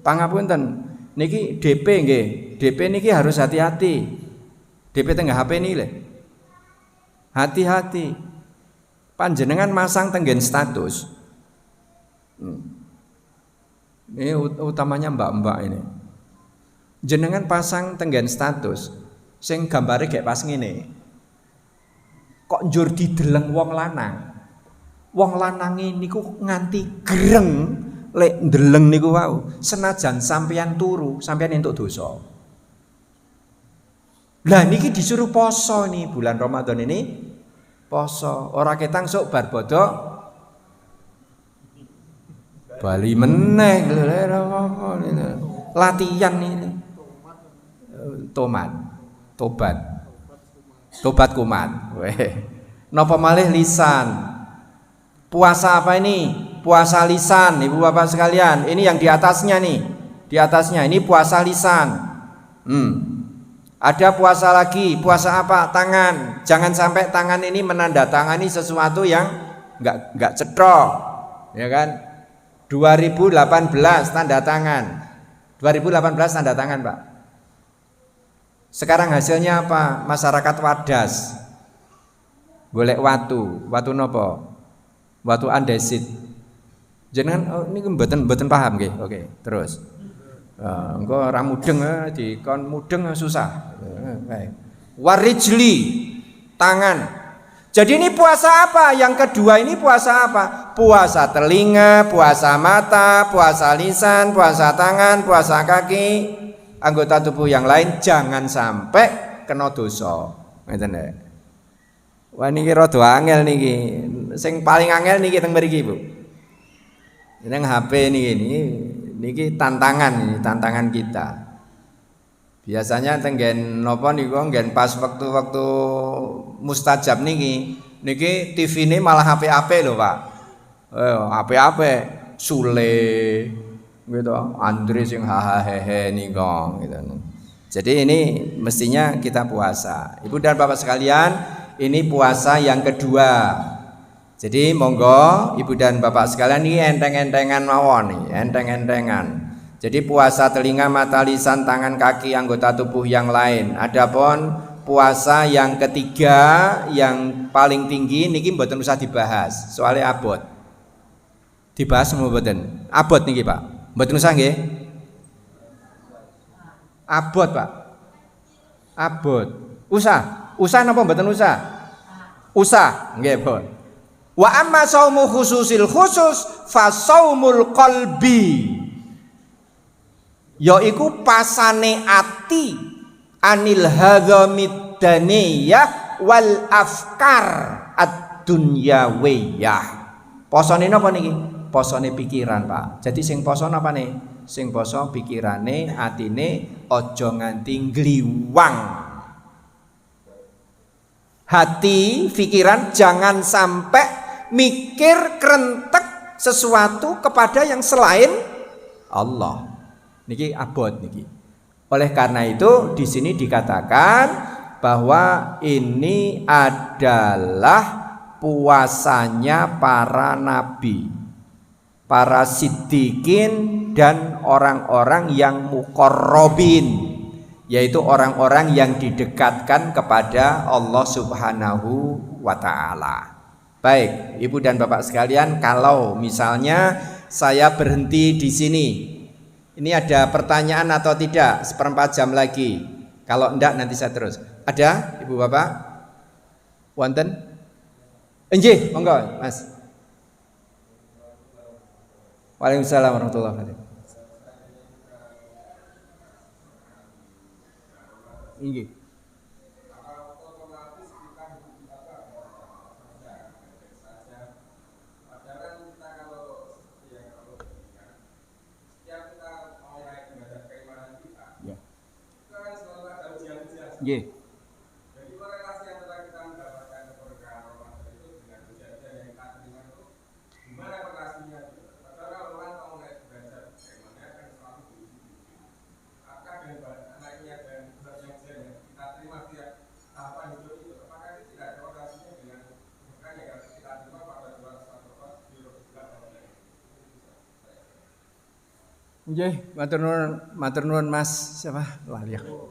[SPEAKER 1] Pangapunten niki DP nggih. DP niki harus hati-hati. DP tengah HP ini le. Hati-hati. Panjenengan masang tenggen status. Ini utamanya mbak-mbak ini. Jenengan pasang tenggen status sing gambare gek pas ngene. Kok njur dideleng wong lanang. Wong lanange niku nganti greng lek ndeleng niku wau. Senajan sampeyan turu, sampeyan entuk dosa. Lah niki disuruh poso nih bulan Ramadan ini. Poso, ora ketang sok bar bodok bali meneh latihan ini. Tobat kumat. Napa malih lisan. Puasa apa ini? Puasa lisan, Ibu Bapak sekalian. Ini yang di atasnya nih. Di atasnya ini puasa lisan. Ada puasa lagi. Puasa apa? Tangan. Jangan sampai tangan ini menandatangani sesuatu yang enggak cetrok. Ya kan? 2018 tanda tangan. 2018 tanda tangan, Pak. Sekarang hasilnya apa? Masyarakat wadas. Golek watu nopo? Watu andesit. Jenengan ini mboten paham nggih. Oke, terus. Engko ora mudeng dikon mudeng susah. Warijli tangan. Jadi ini puasa apa? Yang kedua ini puasa apa? Puasa telinga, puasa mata, puasa lisan, puasa tangan, puasa kaki. Anggota tubuh yang lain jangan sampai kena dosa. Ngeten nggih. Wah niki rada angel niki. Sing paling angel niki teng mriki, Bu. Nang HP niki tantangan kita. Biasanya tenggen napa niku nggen pas waktu-waktu mustajab niki TV ini malah HP lho, Pak. HP Sule gitu, Andre sing hahaha niku gitu. Jadi ini mestinya kita puasa. Ibu dan Bapak sekalian, ini puasa yang kedua. Jadi monggo Ibu dan Bapak sekalian ini enteng-entengan mawon nih, enteng-entengan. Jadi puasa telinga, mata, lisan, tangan, kaki, anggota tubuh yang lain. Adapun puasa yang ketiga yang paling tinggi niki mboten usah dibahas, soalnya abot. Dibahas semua mboten. Abot niki, Pak. Mboten usah nggih. Abot, Pak. Abot. Usah napa mboten usah? Usah, nggih, Bu. Wa amma saumu khususil khusus fa saumul qalbi. Yaiku pasane ati anil hadhamid daniyah wal afkar ad-dunyawiyah. Posone napa niki? Posone pikiran, Pak. Jadi sing poso napa nih? Sing poso pikirane, atine aja nganti ngliwang. Hati, pikiran jangan sampai mikir kerentek sesuatu kepada yang selain Allah. Niki abot niki. Oleh karena itu di sini dikatakan bahwa ini adalah puasanya para nabi, para siddiqin dan orang-orang yang muqarrabin, yaitu orang-orang yang didekatkan kepada Allah Subhanahu wa taala. Baik, Ibu dan Bapak sekalian, kalau misalnya saya berhenti di sini, ini ada pertanyaan atau tidak? 1/4 jam lagi. Kalau enggak nanti saya terus. Ada, Ibu Bapak? Wonten? Nggih, monggo, Mas. Waalaikumsalam warahmatullahi wabarakatuh.
[SPEAKER 2] Nggih. Ya. Nggih.
[SPEAKER 1] Nggih, matur nuwun Mas siapa? Lali aku.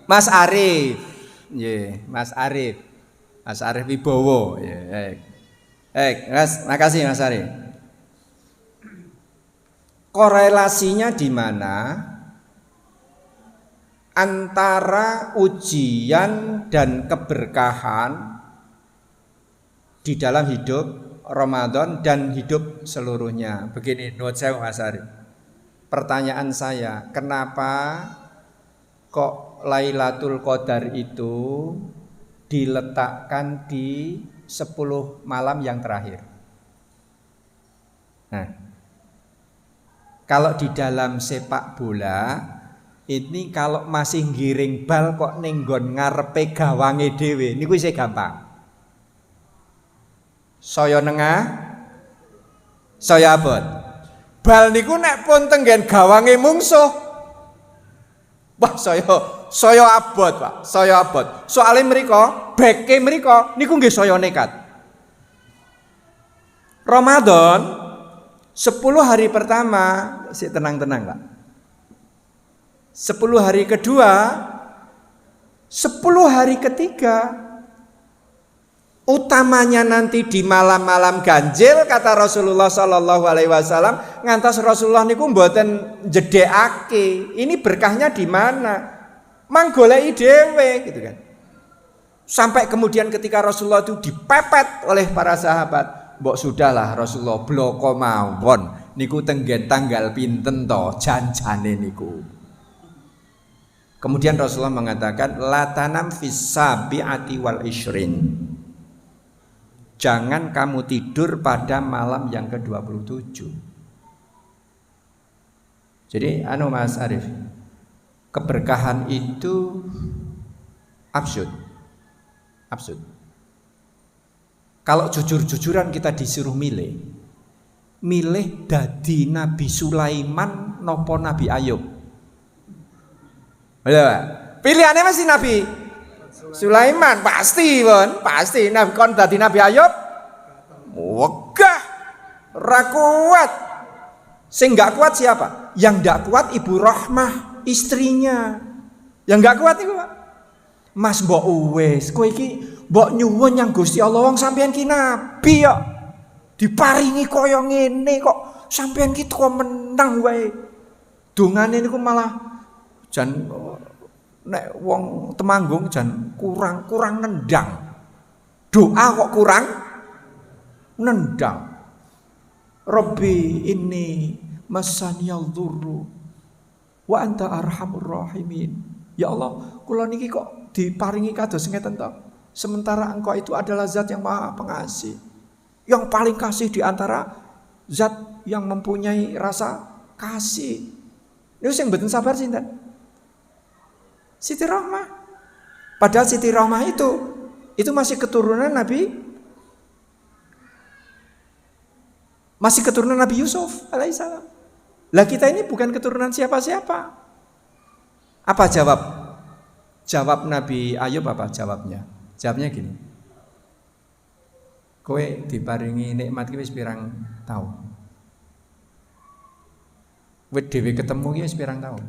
[SPEAKER 1] Mas Arif. Nggih, Mas Arif. Mas Arif Wibowo. Nggih. Mas, makasih Mas Arif. Korelasinya di mana antara ujian dan keberkahan di dalam hidup Ramadan dan hidup seluruhnya. Begini, nuwun sewu Mas Arif. Pertanyaan saya, kenapa kok Lailatul Qadar itu diletakkan di 10 malam yang terakhir? Nah, kalau di dalam sepak bola ini kalau masih ngiring bal kok ning nggon ngarepe gawange dhewe niku isih gampang. Saya nengah, saya abot. Bal niku nek pun tenggen gawange mungsuh. Wah, saya abot, Pak. Saya abot. Soale mriko, beke mriko niku nggih saya nekat. Ramadan 10 hari pertama sik tenang-tenang, Pak. 10 hari kedua, 10 hari ketiga, utamanya nanti di malam-malam ganjil kata Rasulullah Sallallahu Alaihi Wasallam, ngantos Rasulullah niku mboten jedekake. Ini berkahnya di mana? Manggoleki dhewe gitu kan. Sampai kemudian ketika Rasulullah itu dipepet oleh para sahabat, mbok sudahlah Rasulullah bloko mawon niku tenggen tanggal pinten to janjane niku. Kemudian Rasulullah mengatakan la tanam fis sabiati wal ishrin. Jangan kamu tidur pada malam yang ke-27. Jadi Mas Arif, keberkahan itu absurd. Kalau jujur-jujuran kita disuruh milih dadi Nabi Sulaiman nopo Nabi Ayub. Pilihannya masih Nabi Sulaiman pasti, pasti. Nabi kon dadi Nabi Ayub, wegah, ra kuat. Sing nggak kuat siapa? Yang nggak kuat Ibu Rahmah, istrinya. Yang nggak kuat itu, Pak. Mas mbok uwes, kowe iki mbok nyuwun yang Gusti Allah wong sampean ki nabi ya. Diparingi kaya ngene kok sampean ki kok menang wae. Dongane niku malah jan nek wong Temanggung jan kurang nendang. Doa kok kurang nendang. Rabbi inni masaniyal dzurru wa anta arhamur rahimin. Ya Allah, kula niki kok diparingi kados ngeten to. Sementara Engkau itu adalah zat yang maha pengasih, yang paling kasih di antara zat yang mempunyai rasa kasih. Niku sing mboten sabar sinten? Siti Rahmah. Padahal Siti Rahmah itu masih keturunan Nabi, masih keturunan Nabi Yusuf alaihissalam. Lah kita ini bukan keturunan siapa-siapa. Apa jawab Nabi Ayub apa jawabnya? Jawabnya gini. Kowe diparingi nikmat ki wis pirang taun? Wis dhewe ketemu ki wis pirang taun?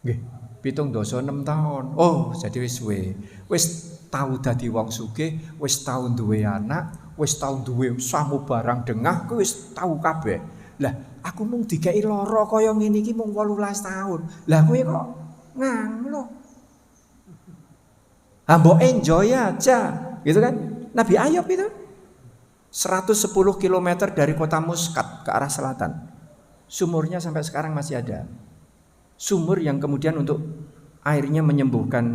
[SPEAKER 1] Nggih, 76 tahun. Oh, jadi wis suwe. Wis tau dadi wong sugih, wis tau duwe anak, wis tau duwe samubarang dengah, kowe wis tau kabeh. Lah, aku mung dikeki lara kaya ngene iki mung 18 tahun. Lah kowe kok ngono? Mbok enjoy aja, gitu kan? Nabi Ayub itu 110 km dari kota Muscat ke arah selatan. Sumurnya sampai sekarang masih ada. Sumur yang kemudian untuk airnya menyembuhkan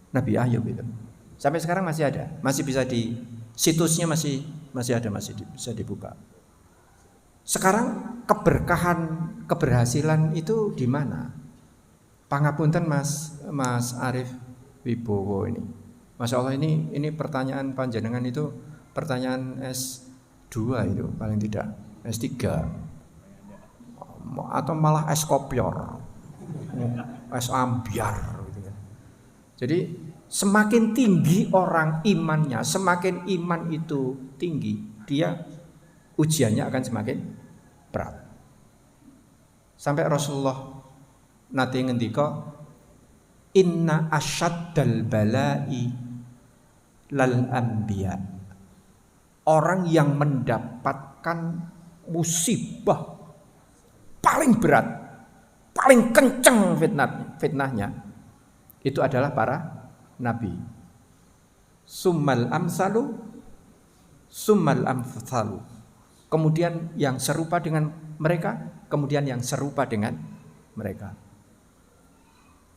[SPEAKER 1] Nabi Ayub itu. Sampai sekarang masih ada, masih bisa di situsnya masih ada, masih bisa dibuka. Sekarang keberhasilan itu di mana? Pangapunten Mas Arif Wibowo ini. Masya Allah, ini pertanyaan panjenengan itu pertanyaan S2 itu paling tidak, S3 atau malah S kopior, S ambiar gitu ya. Jadi semakin tinggi orang imannya, semakin iman itu tinggi, dia ujiannya akan semakin berat. Sampai Rasulullah nanti ngendika, inna asyaddal balai lal anbiya. Orang yang mendapatkan musibah paling berat, paling kencang fitnahnya itu adalah para nabi. Summal amsalu, summal amsalu. Kemudian yang serupa dengan mereka, kemudian yang serupa dengan mereka.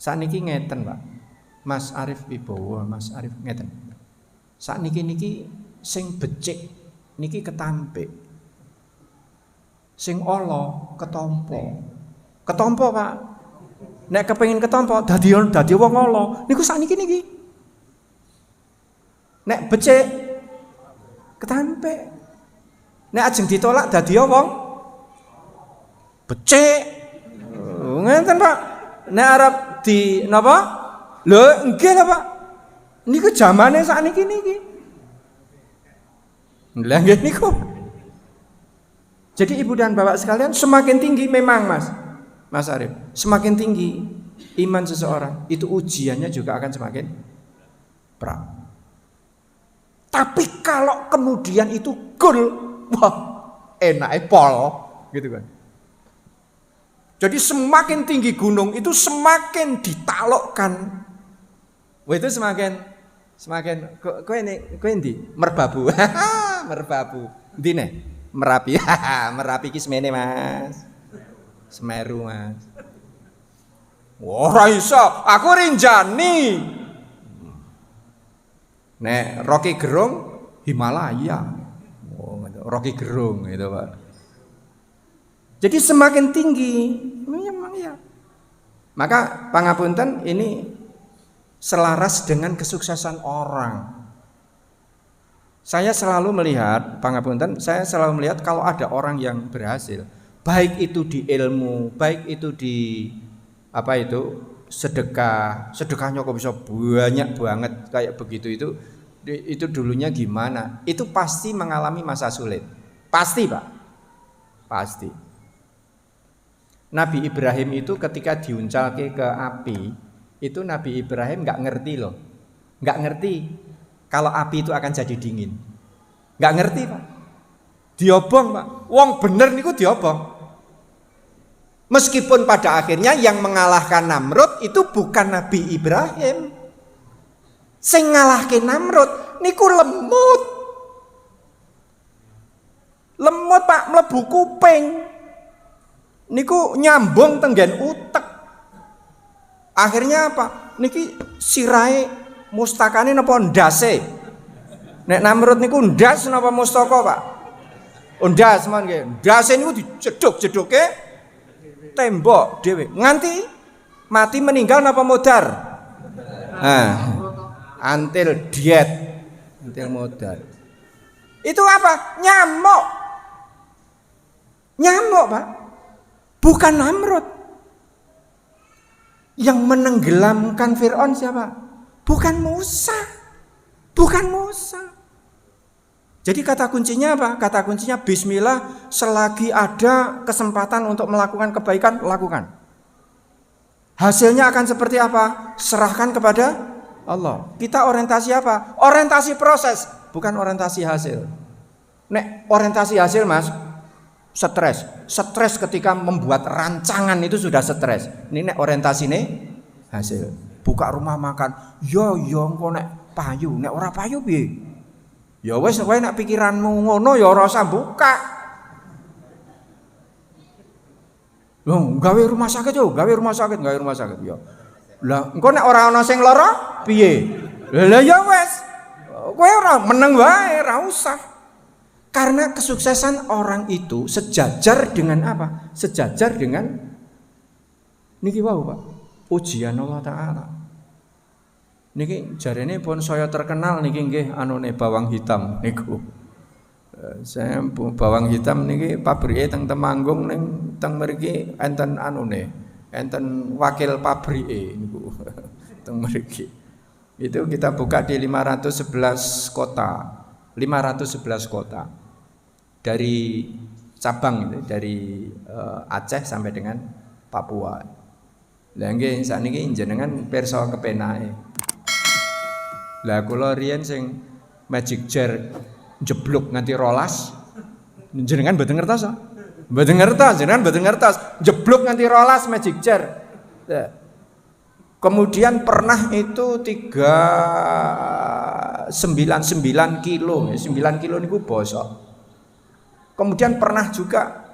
[SPEAKER 1] Sakniki ngeten, Pak. Mas Arif Wibowo, Mas Arif ngeten. Sakniki sing becik niki ketampik. Sing ala ketompo. Ketompo, Pak. Nek kepengin ketompo dadi wong ala, niku sakniki niki. Nek becik ketampik. Nek ajeng ditolak dadi wong becik. Ngenten, Pak. Nek arep di napa? Lho, nggih lho, Pak. Niku jamane sakniki niki. Lah nggih niku. Jadi ibu dan bapak sekalian, semakin tinggi memang Mas Arif, semakin tinggi iman seseorang, itu ujiannya juga akan semakin berat. Tapi kalau kemudian itu gol, wah enak pol gitu kan. Jadi semakin tinggi gunung itu semakin ditalokkan. Wah itu semakin kowe ndi? Merbabu. Merbabu. Ndi nih? Merapi. Merapi ki semene, Mas. Semeru, Mas. Ora iso, aku rinjani. Nek Rocky Gerung Himalaya. Oh, Rocky Gerung gitu, Pak. Jadi semakin tinggi, memang ya. Maka pangapunten ini selaras dengan kesuksesan orang. Saya selalu melihat, pangapunten, saya selalu melihat kalau ada orang yang berhasil, baik itu di ilmu, baik itu di sedekahnya kok bisa banyak banget kayak begitu itu dulunya gimana? Itu pasti mengalami masa sulit. Pasti, Pak. Pasti. Nabi Ibrahim itu ketika diuncalke ke api, itu Nabi Ibrahim nggak ngerti loh, nggak ngerti kalau api itu akan jadi dingin, nggak ngerti, Pak. Diobong, Pak. Wong bener niku diobong. Meskipun pada akhirnya yang mengalahkan Namrud itu bukan Nabi Ibrahim, sing ngalahke Namrud niku lemut, Pak, mlebu kuping. Niku nyambung tenggen utek. Akhirnya apa? Niki sirai mustakane napa ndase? Nek Namrud niku ndas napa mustaka, Pak? Ndas mon nggih. Ndase niku dijeduk-jeduke tembok dhewe. Nganti mati meninggal napa modar? Antil diet. Antil modar. Itu apa? Nyamuk. Nyamuk, Pak. Bukan Namrud. Yang menenggelamkan Fir'aun siapa? Bukan Musa. Bukan Musa. Jadi kata kuncinya apa? Kata kuncinya bismillah, selagi ada kesempatan untuk melakukan kebaikan, lakukan. Hasilnya akan seperti apa? Serahkan kepada Allah. Kita orientasi apa? Orientasi proses, bukan orientasi hasil. Nek orientasi hasil, Mas, stres ketika membuat rancangan itu sudah stres. Ini nek orientasi nih hasil. Buka rumah makan, yo engko nek payu, nek ora payu piye? Ya wis kowe nek pikiranmu ngono ya ora usah buka. Loh, gawe rumah sakit yo, gawe rumah sakit yo. Lah, engko nek ora ana sing lara, piye? Lah ya wes. Kowe ora meneng wae, ora usah. Karena kesuksesan orang itu sejajar dengan apa? Sejajar dengan niki wau, Pak. Ujian Allah Taala. Niki jarene pun saya terkenal niki nggih anune bawang hitam niku. Saya bawang hitam niki pabrike teng Temanggung ning teng mriki enten anune, enten wakil pabrike niku teng mriki. Itu kita buka di 511 kota. 511 kota. Dari cabang itu dari Aceh sampai dengan Papua. Lah nggih sakniki jenengan pirsa kepenake. Lah kula riyen sing Magic Jar jeblok nganti rolas jenengan mboten ngertos ah? Mboten ngertos, jenengan mboten ngertos. Jeblok nganti rolas Magic Jar. Kemudian pernah itu 399 kilo, 9 kilo niku bosok. Kemudian pernah juga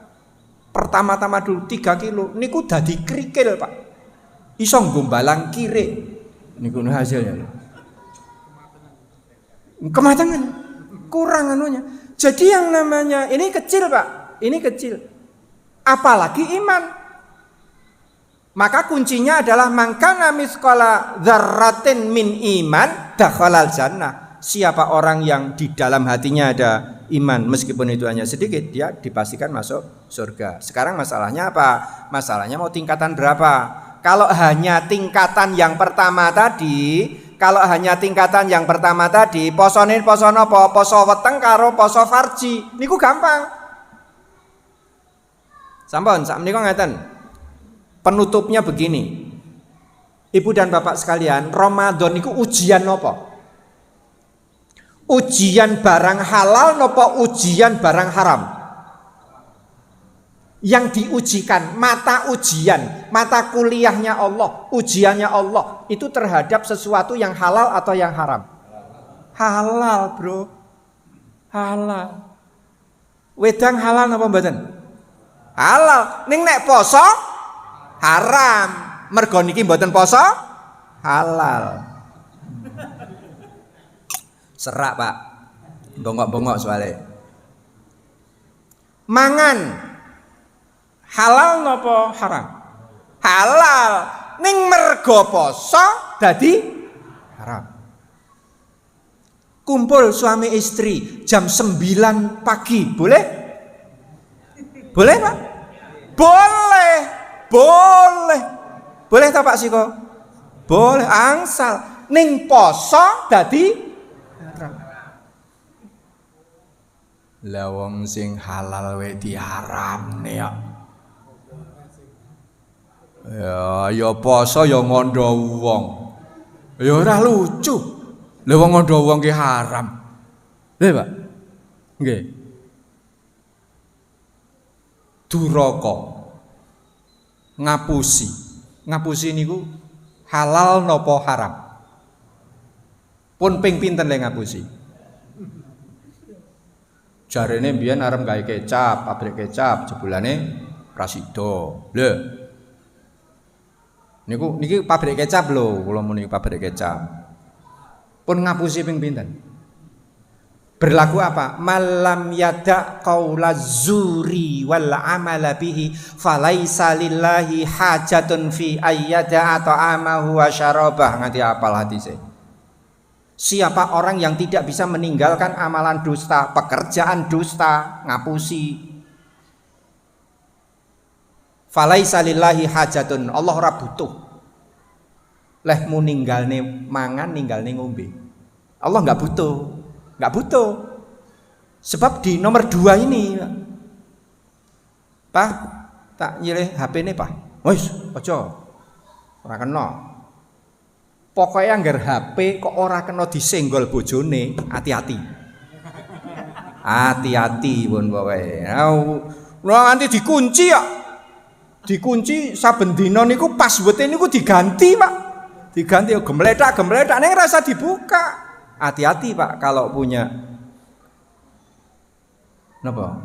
[SPEAKER 1] pertama-tama dulu 3 kilo niku dadi krikil, Pak. Iso ngombalang kire niku hasilnya. Kematangan. Kurang anunya. Jadi yang namanya ini kecil, Pak. Ini kecil. Apalagi iman. Maka kuncinya adalah mangkana misqala dzarratin min iman dakhalal jannah. Siapa orang yang di dalam hatinya ada iman meskipun itu hanya sedikit, dia dipastikan masuk surga. Sekarang masalahnya apa? Masalahnya mau tingkatan berapa? Kalau hanya tingkatan yang pertama tadi, posone poso napa? Poso weteng karo poso farji. Niku gampang. Sampun, sakmenika ngeten. Penutupnya begini. Ibu dan Bapak sekalian, Ramadan niku ujian napa? Ujian barang halal napa ujian barang haram? Yang diujikan, mata ujian, mata kuliahnya Allah, ujiannya Allah itu terhadap sesuatu yang halal atau yang haram? Halal, bro. Halal. Wedang halal napa mboten? Halal. Ning nek poso haram. Mergo niki mboten poso halal. Serak, Pak. Bongok-bongok soalnya. Mangan halal napa haram? Halal. Ning mergo poso dadi haram. Kumpul suami istri jam 9 pagi, boleh? Boleh, Pak? Boleh. Boleh. Boleh ta, Pak Siko? Boleh, angsal. Ning poso dadi haram. Lah wong sing halal wae diharamne ya. Ya poso ya ngondo wong. Ya ora lucu. Lha wong ngondo wong ki haram. Lha Pak. Nggih. Duraka. Ngapusi. Ngapusi niku halal napa haram? Pun ping pinten le ngapusi? Jarene mbiyen arep gawe kecap, pabrik kecap, jebulane Prasido. Lho. Niki pabrik kecap lho, kula muni pabrik kecap. Pun ngapusi ping pinten? Berlaku apa? Malam yada qaula zuri wal amala bihi falaisa lillahi hajatun fi ayyada ta'amahu wa syarabah. Nganti apal hadise. Siapa orang yang tidak bisa meninggalkan amalan dusta, pekerjaan dusta, ngapusi. Falaisa lillahi hajatun, Allah ora butuh. Lehmu ninggalne mangan, ninggalne ngombe. Allah enggak butuh. Enggak butuh. Sebab di nomor 2 ini, Pak, tak nyilih HP-ne, Pak. Wis, aja. Ora kena. Pokoknya anggar HP kok ora kena disenggol bojone, hati-hati. Hati-hati pun pokoke. Nah, nanti dikunci ya. Dikunci saben dina niku password niku diganti, Pak. Diganti gemledak ning rasa dibuka. Hati-hati, Pak, kalau punya napa?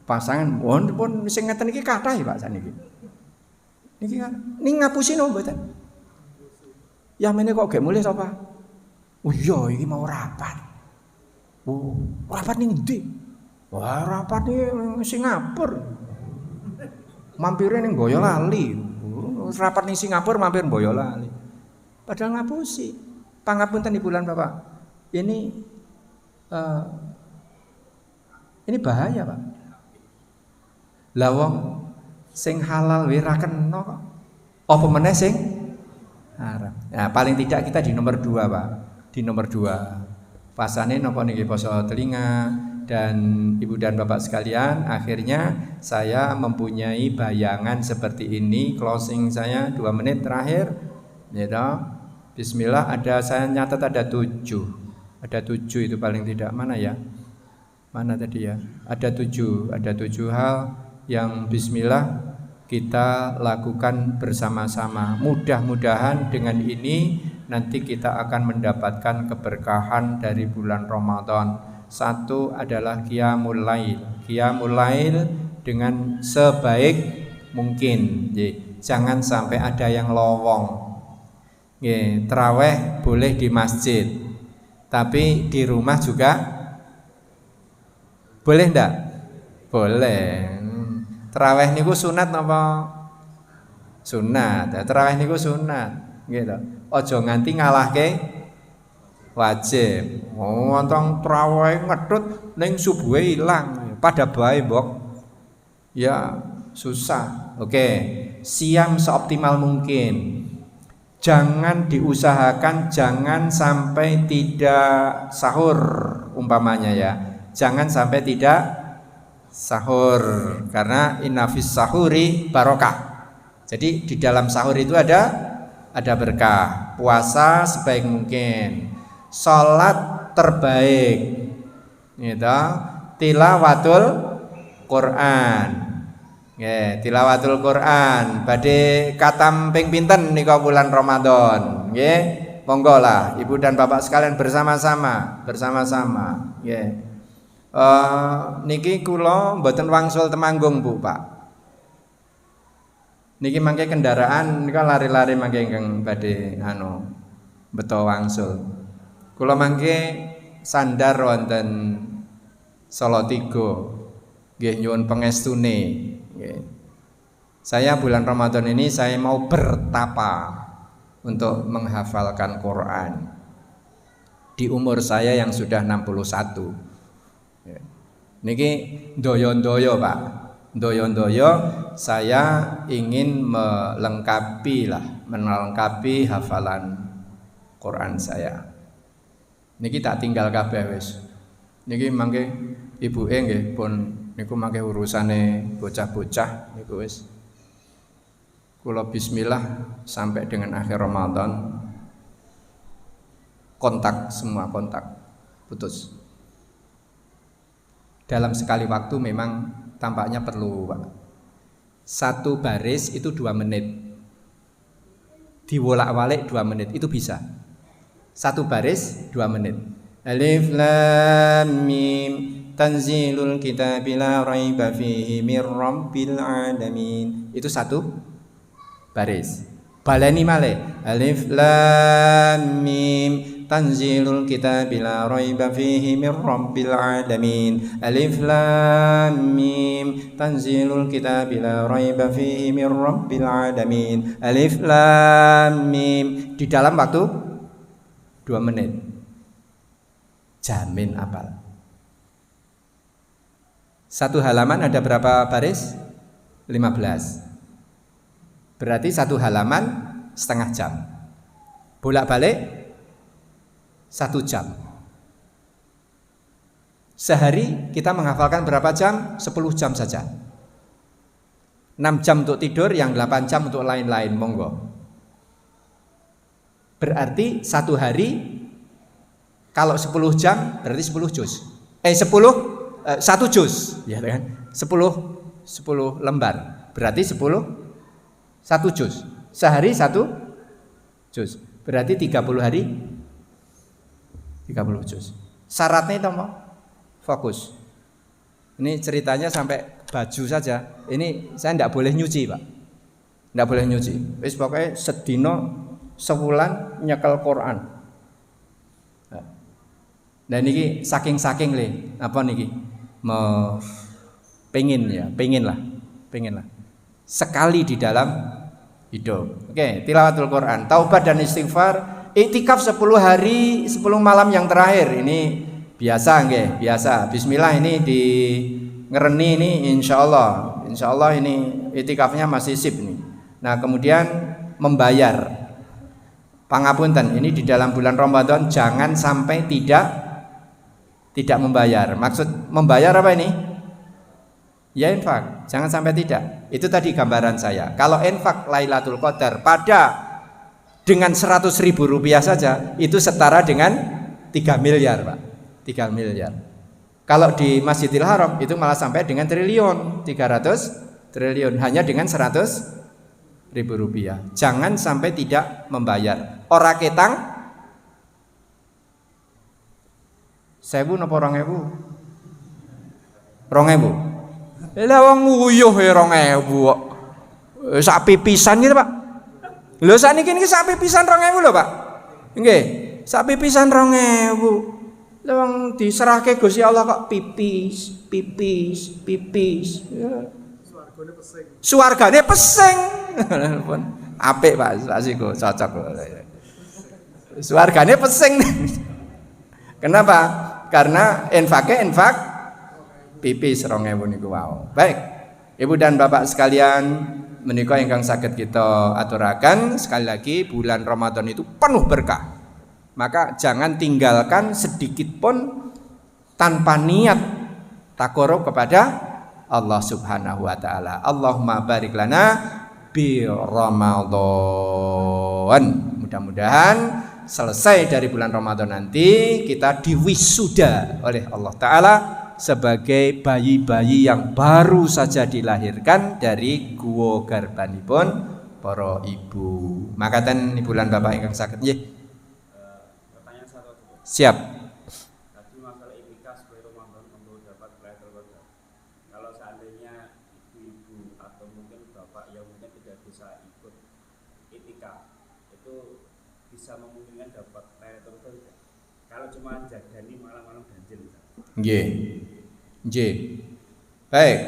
[SPEAKER 1] Pasangan pun sing ngeten iki kathah ya, Pak, saniki. Niki ngapusi no mboten? Ya mene kok gak mulih to, Pak? Oh iya iki mau rapat. Oh, rapat ning ndi? Wah, rapat ning Singapura. Mampire ning Boyolali. Rapat ning Singapura mampir Boyolali. Padahal ngapusi. Pangapunten di bulan Bapak. Ini bahaya, Pak. Lah wong sing halal wae ra kena kok. Apa meneh sing haram. Nah, paling tidak kita di nomor 2, Pak. Di nomor 2. Pasane napa niki poso telinga dan Ibu dan Bapak sekalian, akhirnya saya mempunyai bayangan seperti ini. Closing saya 2 menit terakhir. Ya toh. Bismillah, saya nyatat ada 7. Ada 7 itu paling tidak, mana ya? Mana tadi ya? Ada 7 hal yang bismillah kita lakukan bersama-sama. Mudah-mudahan dengan ini nanti kita akan mendapatkan keberkahan dari bulan Ramadan. Satu adalah qiyamul lail. Qiyamul lail dengan sebaik mungkin. Jangan sampai ada yang lowong. Taraweh boleh di masjid, tapi di rumah juga boleh ndak? Boleh. Taraweh niku sunat napa? Sunat. Taraweh niku sunat, gitu. Aja nganti ngalahke wajib. Wonten taraweh ngedhut ning subuhe ilang. Pada bae, Mbok. Ya susah. Oke. Siam seoptimal mungkin. Jangan diusahakan jangan sampai tidak sahur umpamanya ya. Jangan sampai tidak sahur karena innafis sahuri barokah. Jadi di dalam sahur itu ada berkah. Puasa sebaik mungkin. Salat terbaik. Gitu. Tilawatul Quran. Nggih, tilawatul Quran badhe katam ping pinten nika bulan Ramadan. Nggih, monggo lah Ibu dan Bapak sekalian bersama-sama. Nggih. Niki kula mboten wangsul Temanggung, Bu, Pak. Niki mangke kendaraan nika lari-lari mangke ingkang badhe beto wangsul. Kula mangke sandar wonten Salatiga. Nggih nyuwun pangestune. Saya bulan Ramadan ini saya mau bertapa untuk menghafalkan Quran di umur saya yang sudah 61. Niki ndoyo-ndoyo, Pak. Ndoyo-ndoyo saya ingin melengkapi hafalan Quran saya. Niki tak tinggal kabeh wis. Niki mangke ibuke nggih pun niku mangke urusane bocah-bocah niku wis. Kula bismillah sampai dengan akhir Ramadan semua kontak putus. Dalam sekali waktu memang tampaknya perlu, Pak. 1 baris itu 2 menit. Diwolak-walik 2 menit itu bisa. 1 baris 2 menit. Alif lam mim tanzilul kitabi la raiba fihi mir rabbil alamin. Itu 1 baris. Baleni malih. Alif lam mim tanzilul kitabi la raiba fihi mir rabbil alamin. Alif lam mim tanzilul kitabi la raiba fihi mir rabbil alamin. Alif lam mim. Di dalam waktu 2 menit. Jamin apal. 1 halaman ada berapa baris? 15. Berarti 1 halaman setengah jam. Bolak-balik 1 jam. Sehari kita menghafalkan berapa jam? 10 jam saja. 6 jam untuk tidur, yang 8 jam untuk lain-lain, monggo. Berarti 1 hari kalau 10 jam berarti 10 juz. 1 juz, ya kan? 10 lembar. Berarti 1 juz. Sehari 1 juz. Berarti 30 hari 30 juz. Syaratnya itu mau fokus. Ini ceritanya sampai baju saja. Ini saya tidak boleh nyuci, Pak. Ndak boleh nyuci. Wis pokoke sedina sebulan nyekel Quran. Dan niki saking le, apa niki? Pengen lah. Sekali di dalam hidup. Oke, tilawatul Quran, taubat dan istighfar, iktikaf 10 hari 10 malam yang terakhir. Ini biasa nggih, biasa. Bismillah ini di ngereni ini insyaallah ini iktikafnya masih sip nih. Nah, kemudian membayar. Pangapunten, ini di dalam bulan Ramadan jangan sampai tidak membayar. Maksud membayar apa ini? Ya infak, jangan sampai tidak. Itu tadi gambaran saya. Kalau infak Lailatul Qadar dengan 100.000 rupiah saja, itu setara dengan 3 miliar, Pak. 3 miliar. Kalau di Masjidil Haram itu malah sampai dengan triliun, 300 triliun hanya dengan 100.000 rupiah. Jangan sampai tidak membayar. Ora ketang 1.000 napa 2.000? 2.000. Lah wong nguyuh 2.000 kok. Sak pipisan gitu, Pak. Lho sakniki niki sak pipisan 2.000 lho, Pak. Nggih, sak pipisan 2.000. Lah wong diserahke Gusti Allah kok pipis. Ya. Suargane pesing. Pun apik, Pak. Sasiku cocok. Suargane pesing. Kenapa? Karena infak pipis 2.000 niku wau. Baik. Ibu dan Bapak sekalian, menika ingkang saged kita aturaken, sekali lagi bulan Ramadan itu penuh berkah. Maka jangan tinggalkan sedikit pun tanpa niat takarrub kepada Allah Subhanahu wa taala. Allahumma barik lana bi Ramadan. Mudah-mudahan selesai dari bulan Ramadan nanti kita diwisuda oleh Allah taala sebagai bayi-bayi yang baru saja dilahirkan dari guwa garbanipun para ibu. Makaten bulan Bapak ingkang saged nggih. Pertanyaan satu. Siap. Tadi masalah iktikaf supaya Ramadan untuk dapat Lailatul Qadar. Kalau seandainya ibu-ibu atau mungkin bapak yang mungkin tidak bisa ikut iktikaf, itu bisa memungkinkan dapat Lailatul Qadar. Kalau cuma jagani malam-malam ganjil. Nggih. Baik.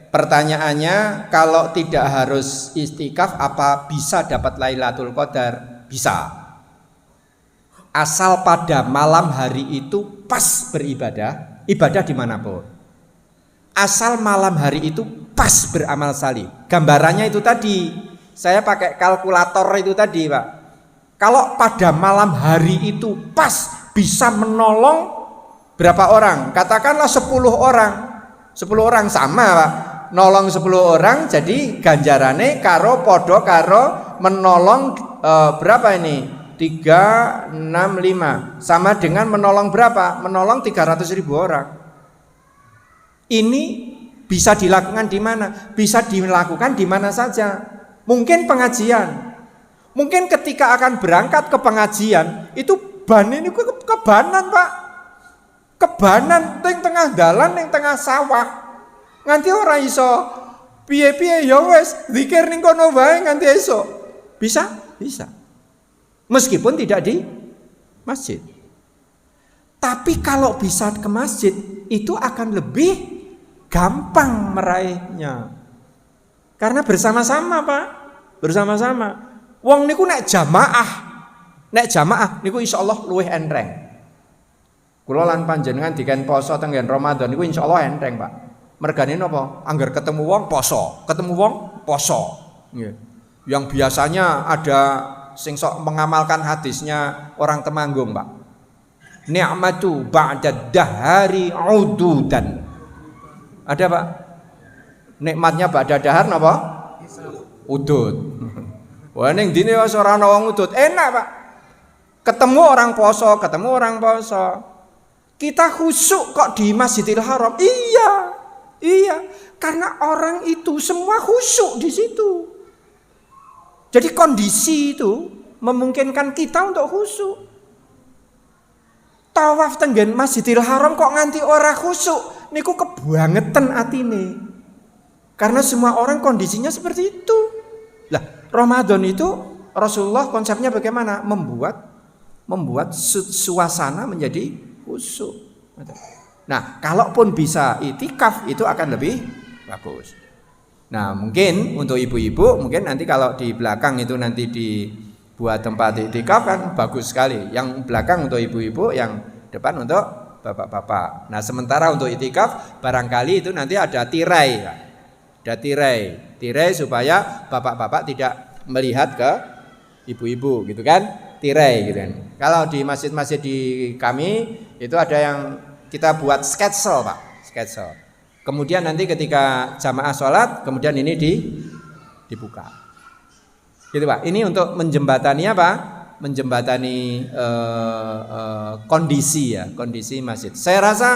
[SPEAKER 1] Pertanyaannya, kalau tidak harus istikaf apa bisa dapat Lailatul Qadar? Bisa. Asal pada malam hari itu pas beribadah, ibadah dimanapun. Asal malam hari itu pas beramal salih. Gambarannya itu tadi, saya pakai kalkulator itu tadi, Pak. Kalau pada malam hari itu pas bisa menolong berapa orang? Katakanlah 10 orang. 10 orang sama, Pak. Nolong 10 orang jadi ganjarane karo podo karo menolong berapa ini? 3, 6, 5 sama dengan menolong berapa? Menolong 300.000 orang. Ini bisa dilakukan di mana? Bisa dilakukan di mana saja. Mungkin pengajian. Mungkin ketika akan berangkat ke pengajian itu ban ini kebanan, Pak. Kebanan ning tengah dalan, ning tengah sawah. Nganti ora iso piye-piye ya wis zikir ning kono wae nganti esuk. Bisa? Bisa. Meskipun tidak di masjid. Tapi kalau bisa ke masjid itu akan lebih gampang meraihnya. Karena bersama-sama, Pak. Bersama-sama. Wong niku nek jamaah niku insyaallah luwih enreng. Kula lan panjenengan diken poso tenggen Ramadan niku insyaallah enteng, Pak. Mergane napa? Angger ketemu wong poso, Nggih. Yang biasanya ada sing sok mengamalkan hadisnya orang Temanggung, Pak. Ni'matu ba'da dahari ududan. Ada, Pak? Nikmatnya ba'da dahar napa? Udud. Wah ning dine wis ora ana wong udud. Enak, Pak. Ketemu orang poso. Kita khusyuk kok di Masjidil Haram. Iya. Karena orang itu semua khusyuk di situ. Jadi kondisi itu memungkinkan kita untuk khusyuk. Tawaf tenggen Masjidil Haram kok nganti ora khusyuk, niku kebangetan atine. Karena semua orang kondisinya seperti itu. Lah,
[SPEAKER 2] Ramadan itu Rasulullah konsepnya bagaimana? Membuat suasana menjadi khusyuk. Nah, kalaupun bisa itikaf itu akan lebih bagus. Nah, mungkin untuk ibu-ibu, mungkin nanti kalau di belakang itu nanti dibuat tempat itikaf kan bagus sekali. Yang belakang untuk ibu-ibu, yang depan untuk bapak-bapak. Nah, sementara untuk itikaf barangkali itu nanti ada tirai. Ada tirai supaya bapak-bapak tidak melihat ke ibu-ibu gitu kan, tirai gitu kan. Kalau di masjid-masjid di kami itu ada yang kita buat sketsel Pak, sketsel. Kemudian nanti ketika jamaah sholat, kemudian ini dibuka. Gitu Pak. Ini untuk menjembatani apa? Menjembatani kondisi ya, kondisi masjid. Saya rasa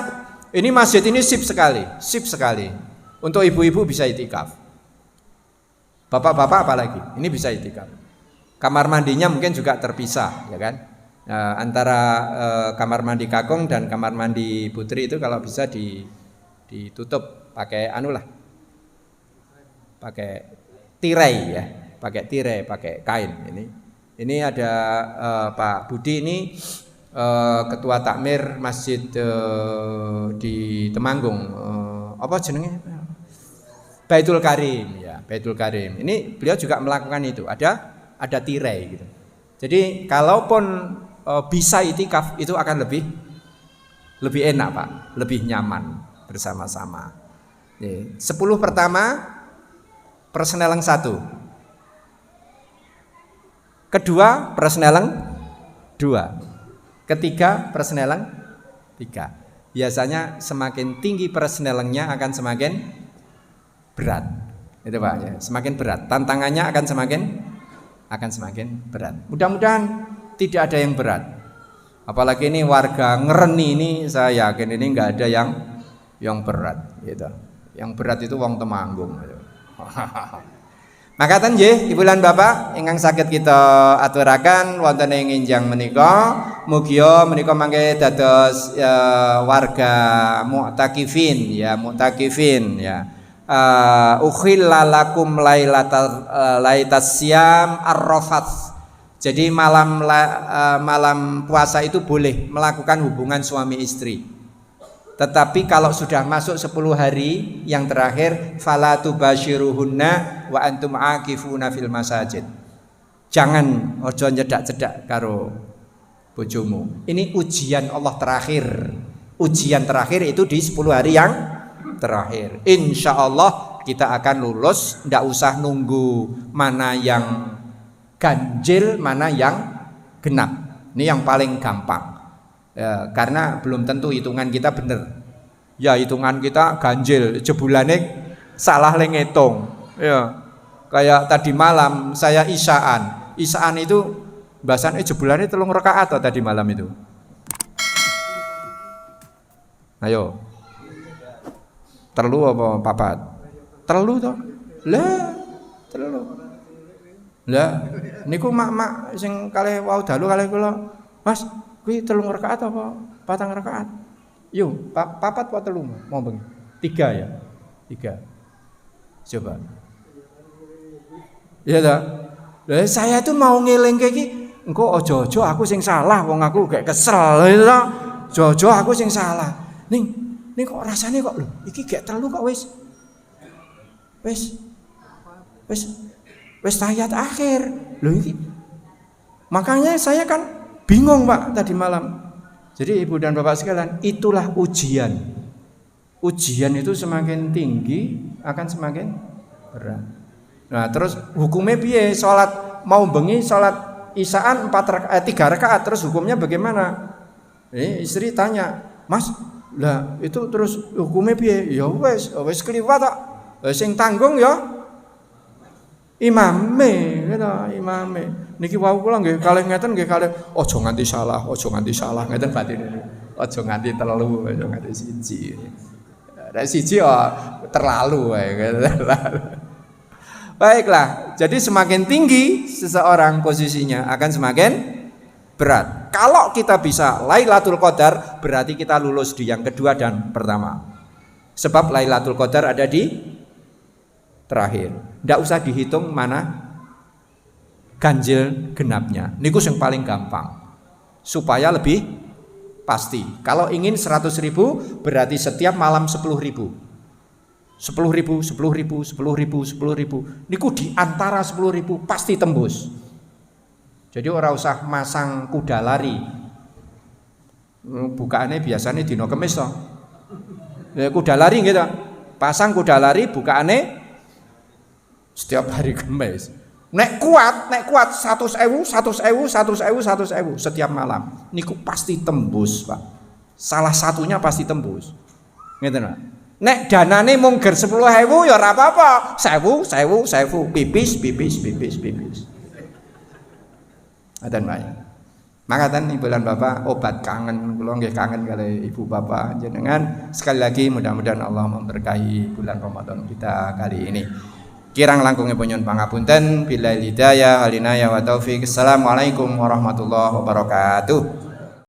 [SPEAKER 2] ini masjid ini sip sekali. Untuk ibu-ibu bisa itikaf. Bapak-bapak apalagi, ini bisa itikaf. Kamar mandinya mungkin juga terpisah, ya kan? Antara kamar mandi kakung dan kamar mandi putri itu kalau bisa ditutup pakai pakai tirai ya, pakai kain. Ini ada Pak Budi ini ketua takmir masjid di Temanggung, apa jenenge? Baitul Karim ya, Baitul Karim. Ini beliau juga melakukan itu. Ada tirai gitu. Jadi kalaupun bisa itikaf itu akan lebih enak Pak, lebih nyaman bersama-sama. 10 pertama persneleng 1. Kedua persneleng 2. Ketiga persneleng 3. Biasanya semakin tinggi persnelengnya akan semakin berat. Itu Pak ya, semakin berat. Tantangannya akan semakin berat. Mudah-mudahan tidak ada yang berat. Apalagi ini warga Ngereni ini saya yakin ini enggak ada yang berat gitu. Yang berat itu wong Temanggung gitu. Makaten nggih Ibu lan Bapak ingkang saged kita aturaken wonten ing enjang menika mugi menika mangke dados warga mu'takifin ya. Ukhilla lakum laitas syam ar-rafath. Jadi malam puasa itu boleh melakukan hubungan suami istri. Tetapi kalau sudah masuk 10 hari yang terakhir fala tubashiruhunna wa antum aqifuna fil masajid. Jangan ojo nyedak-cedak karo bojomu. Ini ujian Allah terakhir. Ujian terakhir itu di 10 hari yang terakhir. Insya Allah kita akan lulus, tidak usah nunggu mana yang ganjil, mana yang genap. Ini yang paling gampang. Ya, karena belum tentu hitungan kita benar. Ya hitungan kita ganjil, jebulane salah le ngitung. Ya. Kayak tadi malam saya isyaan. Isyaan itu bahasane jebulane 3 rakaat atau tadi malam itu. Ayo. Terlu apa papat? Terlu toh? Lah, terlu. Lah, niku mak-mak sing kalih wau dalu kalih kula. Mas, kuwi 3 rakaat apa 4 rakaat? Yo, papat apa 3 mau bengi? 3 ya. 3. Coba. Iya ta? Lah saya tuh mau ngelingke iki, engko ojo-ojo aku sing salah wong aku gak kesel gitu ta. Ojo-ojo aku sing salah. Ning kok rasanya kok lho, iki gak terlalu kok wis tahiyat akhir. Lho iki. Makanya saya kan bingung Pak tadi malam. Jadi Ibu dan Bapak sekalian, itulah ujian. Ujian itu semakin tinggi akan semakin berat. Nah, terus hukumnya piye? Salat mau bengi salat isyaan 3 rakaat terus hukumnya bagaimana? Istri tanya, "Mas, lah itu terus hukumnya piye?" Ya wis kliwat tok. Sing tanggung ya imame, imame. Niki wau kula nggih kalih ngeten nggih kalih aja nganti salah ngeten batine. Aja nganti telu, aja nganti siji. Nek siji terlalu wae. Baiklah, jadi semakin tinggi seseorang posisinya akan semakin berat. Kalau kita bisa Lailatul Qadar, berarti kita lulus di yang kedua dan pertama. Sebab Lailatul Qadar ada di terakhir. Tidak usah dihitung mana ganjil genapnya. Niku yang paling gampang. Supaya lebih pasti. Kalau ingin 100.000 berarti setiap malam 10.000. 10.000, 10.000, 10.000, 10.000. Niku di antara 10.000 pasti tembus. Jadi ora usah masang kuda lari. Bukaannya biasanya dino kemis toh. Ya, kuda lari gitu. Pasang kuda lari bukaannya setiap hari Kamis. Nek kuat 100.000 setiap malam. Niku pasti tembus, Pak. Salah satunya pasti tembus. Ngeten, Pak. Nek danane mung ger 10.000 ya ora apa-apa. 1.000 pipis. Adan Pak. Mangatan ibu lan bapak obat kangen, kula nggih kangen kali ibu bapak jenengan. Sekali lagi mudah-mudahan Allah memberkahi bulan Ramadan kita kali ini. Kirang langkungnya punyun pangapunten, billahi hidayah, walinaya wa taufiq. Assalamualaikum warahmatullahi wabarakatuh.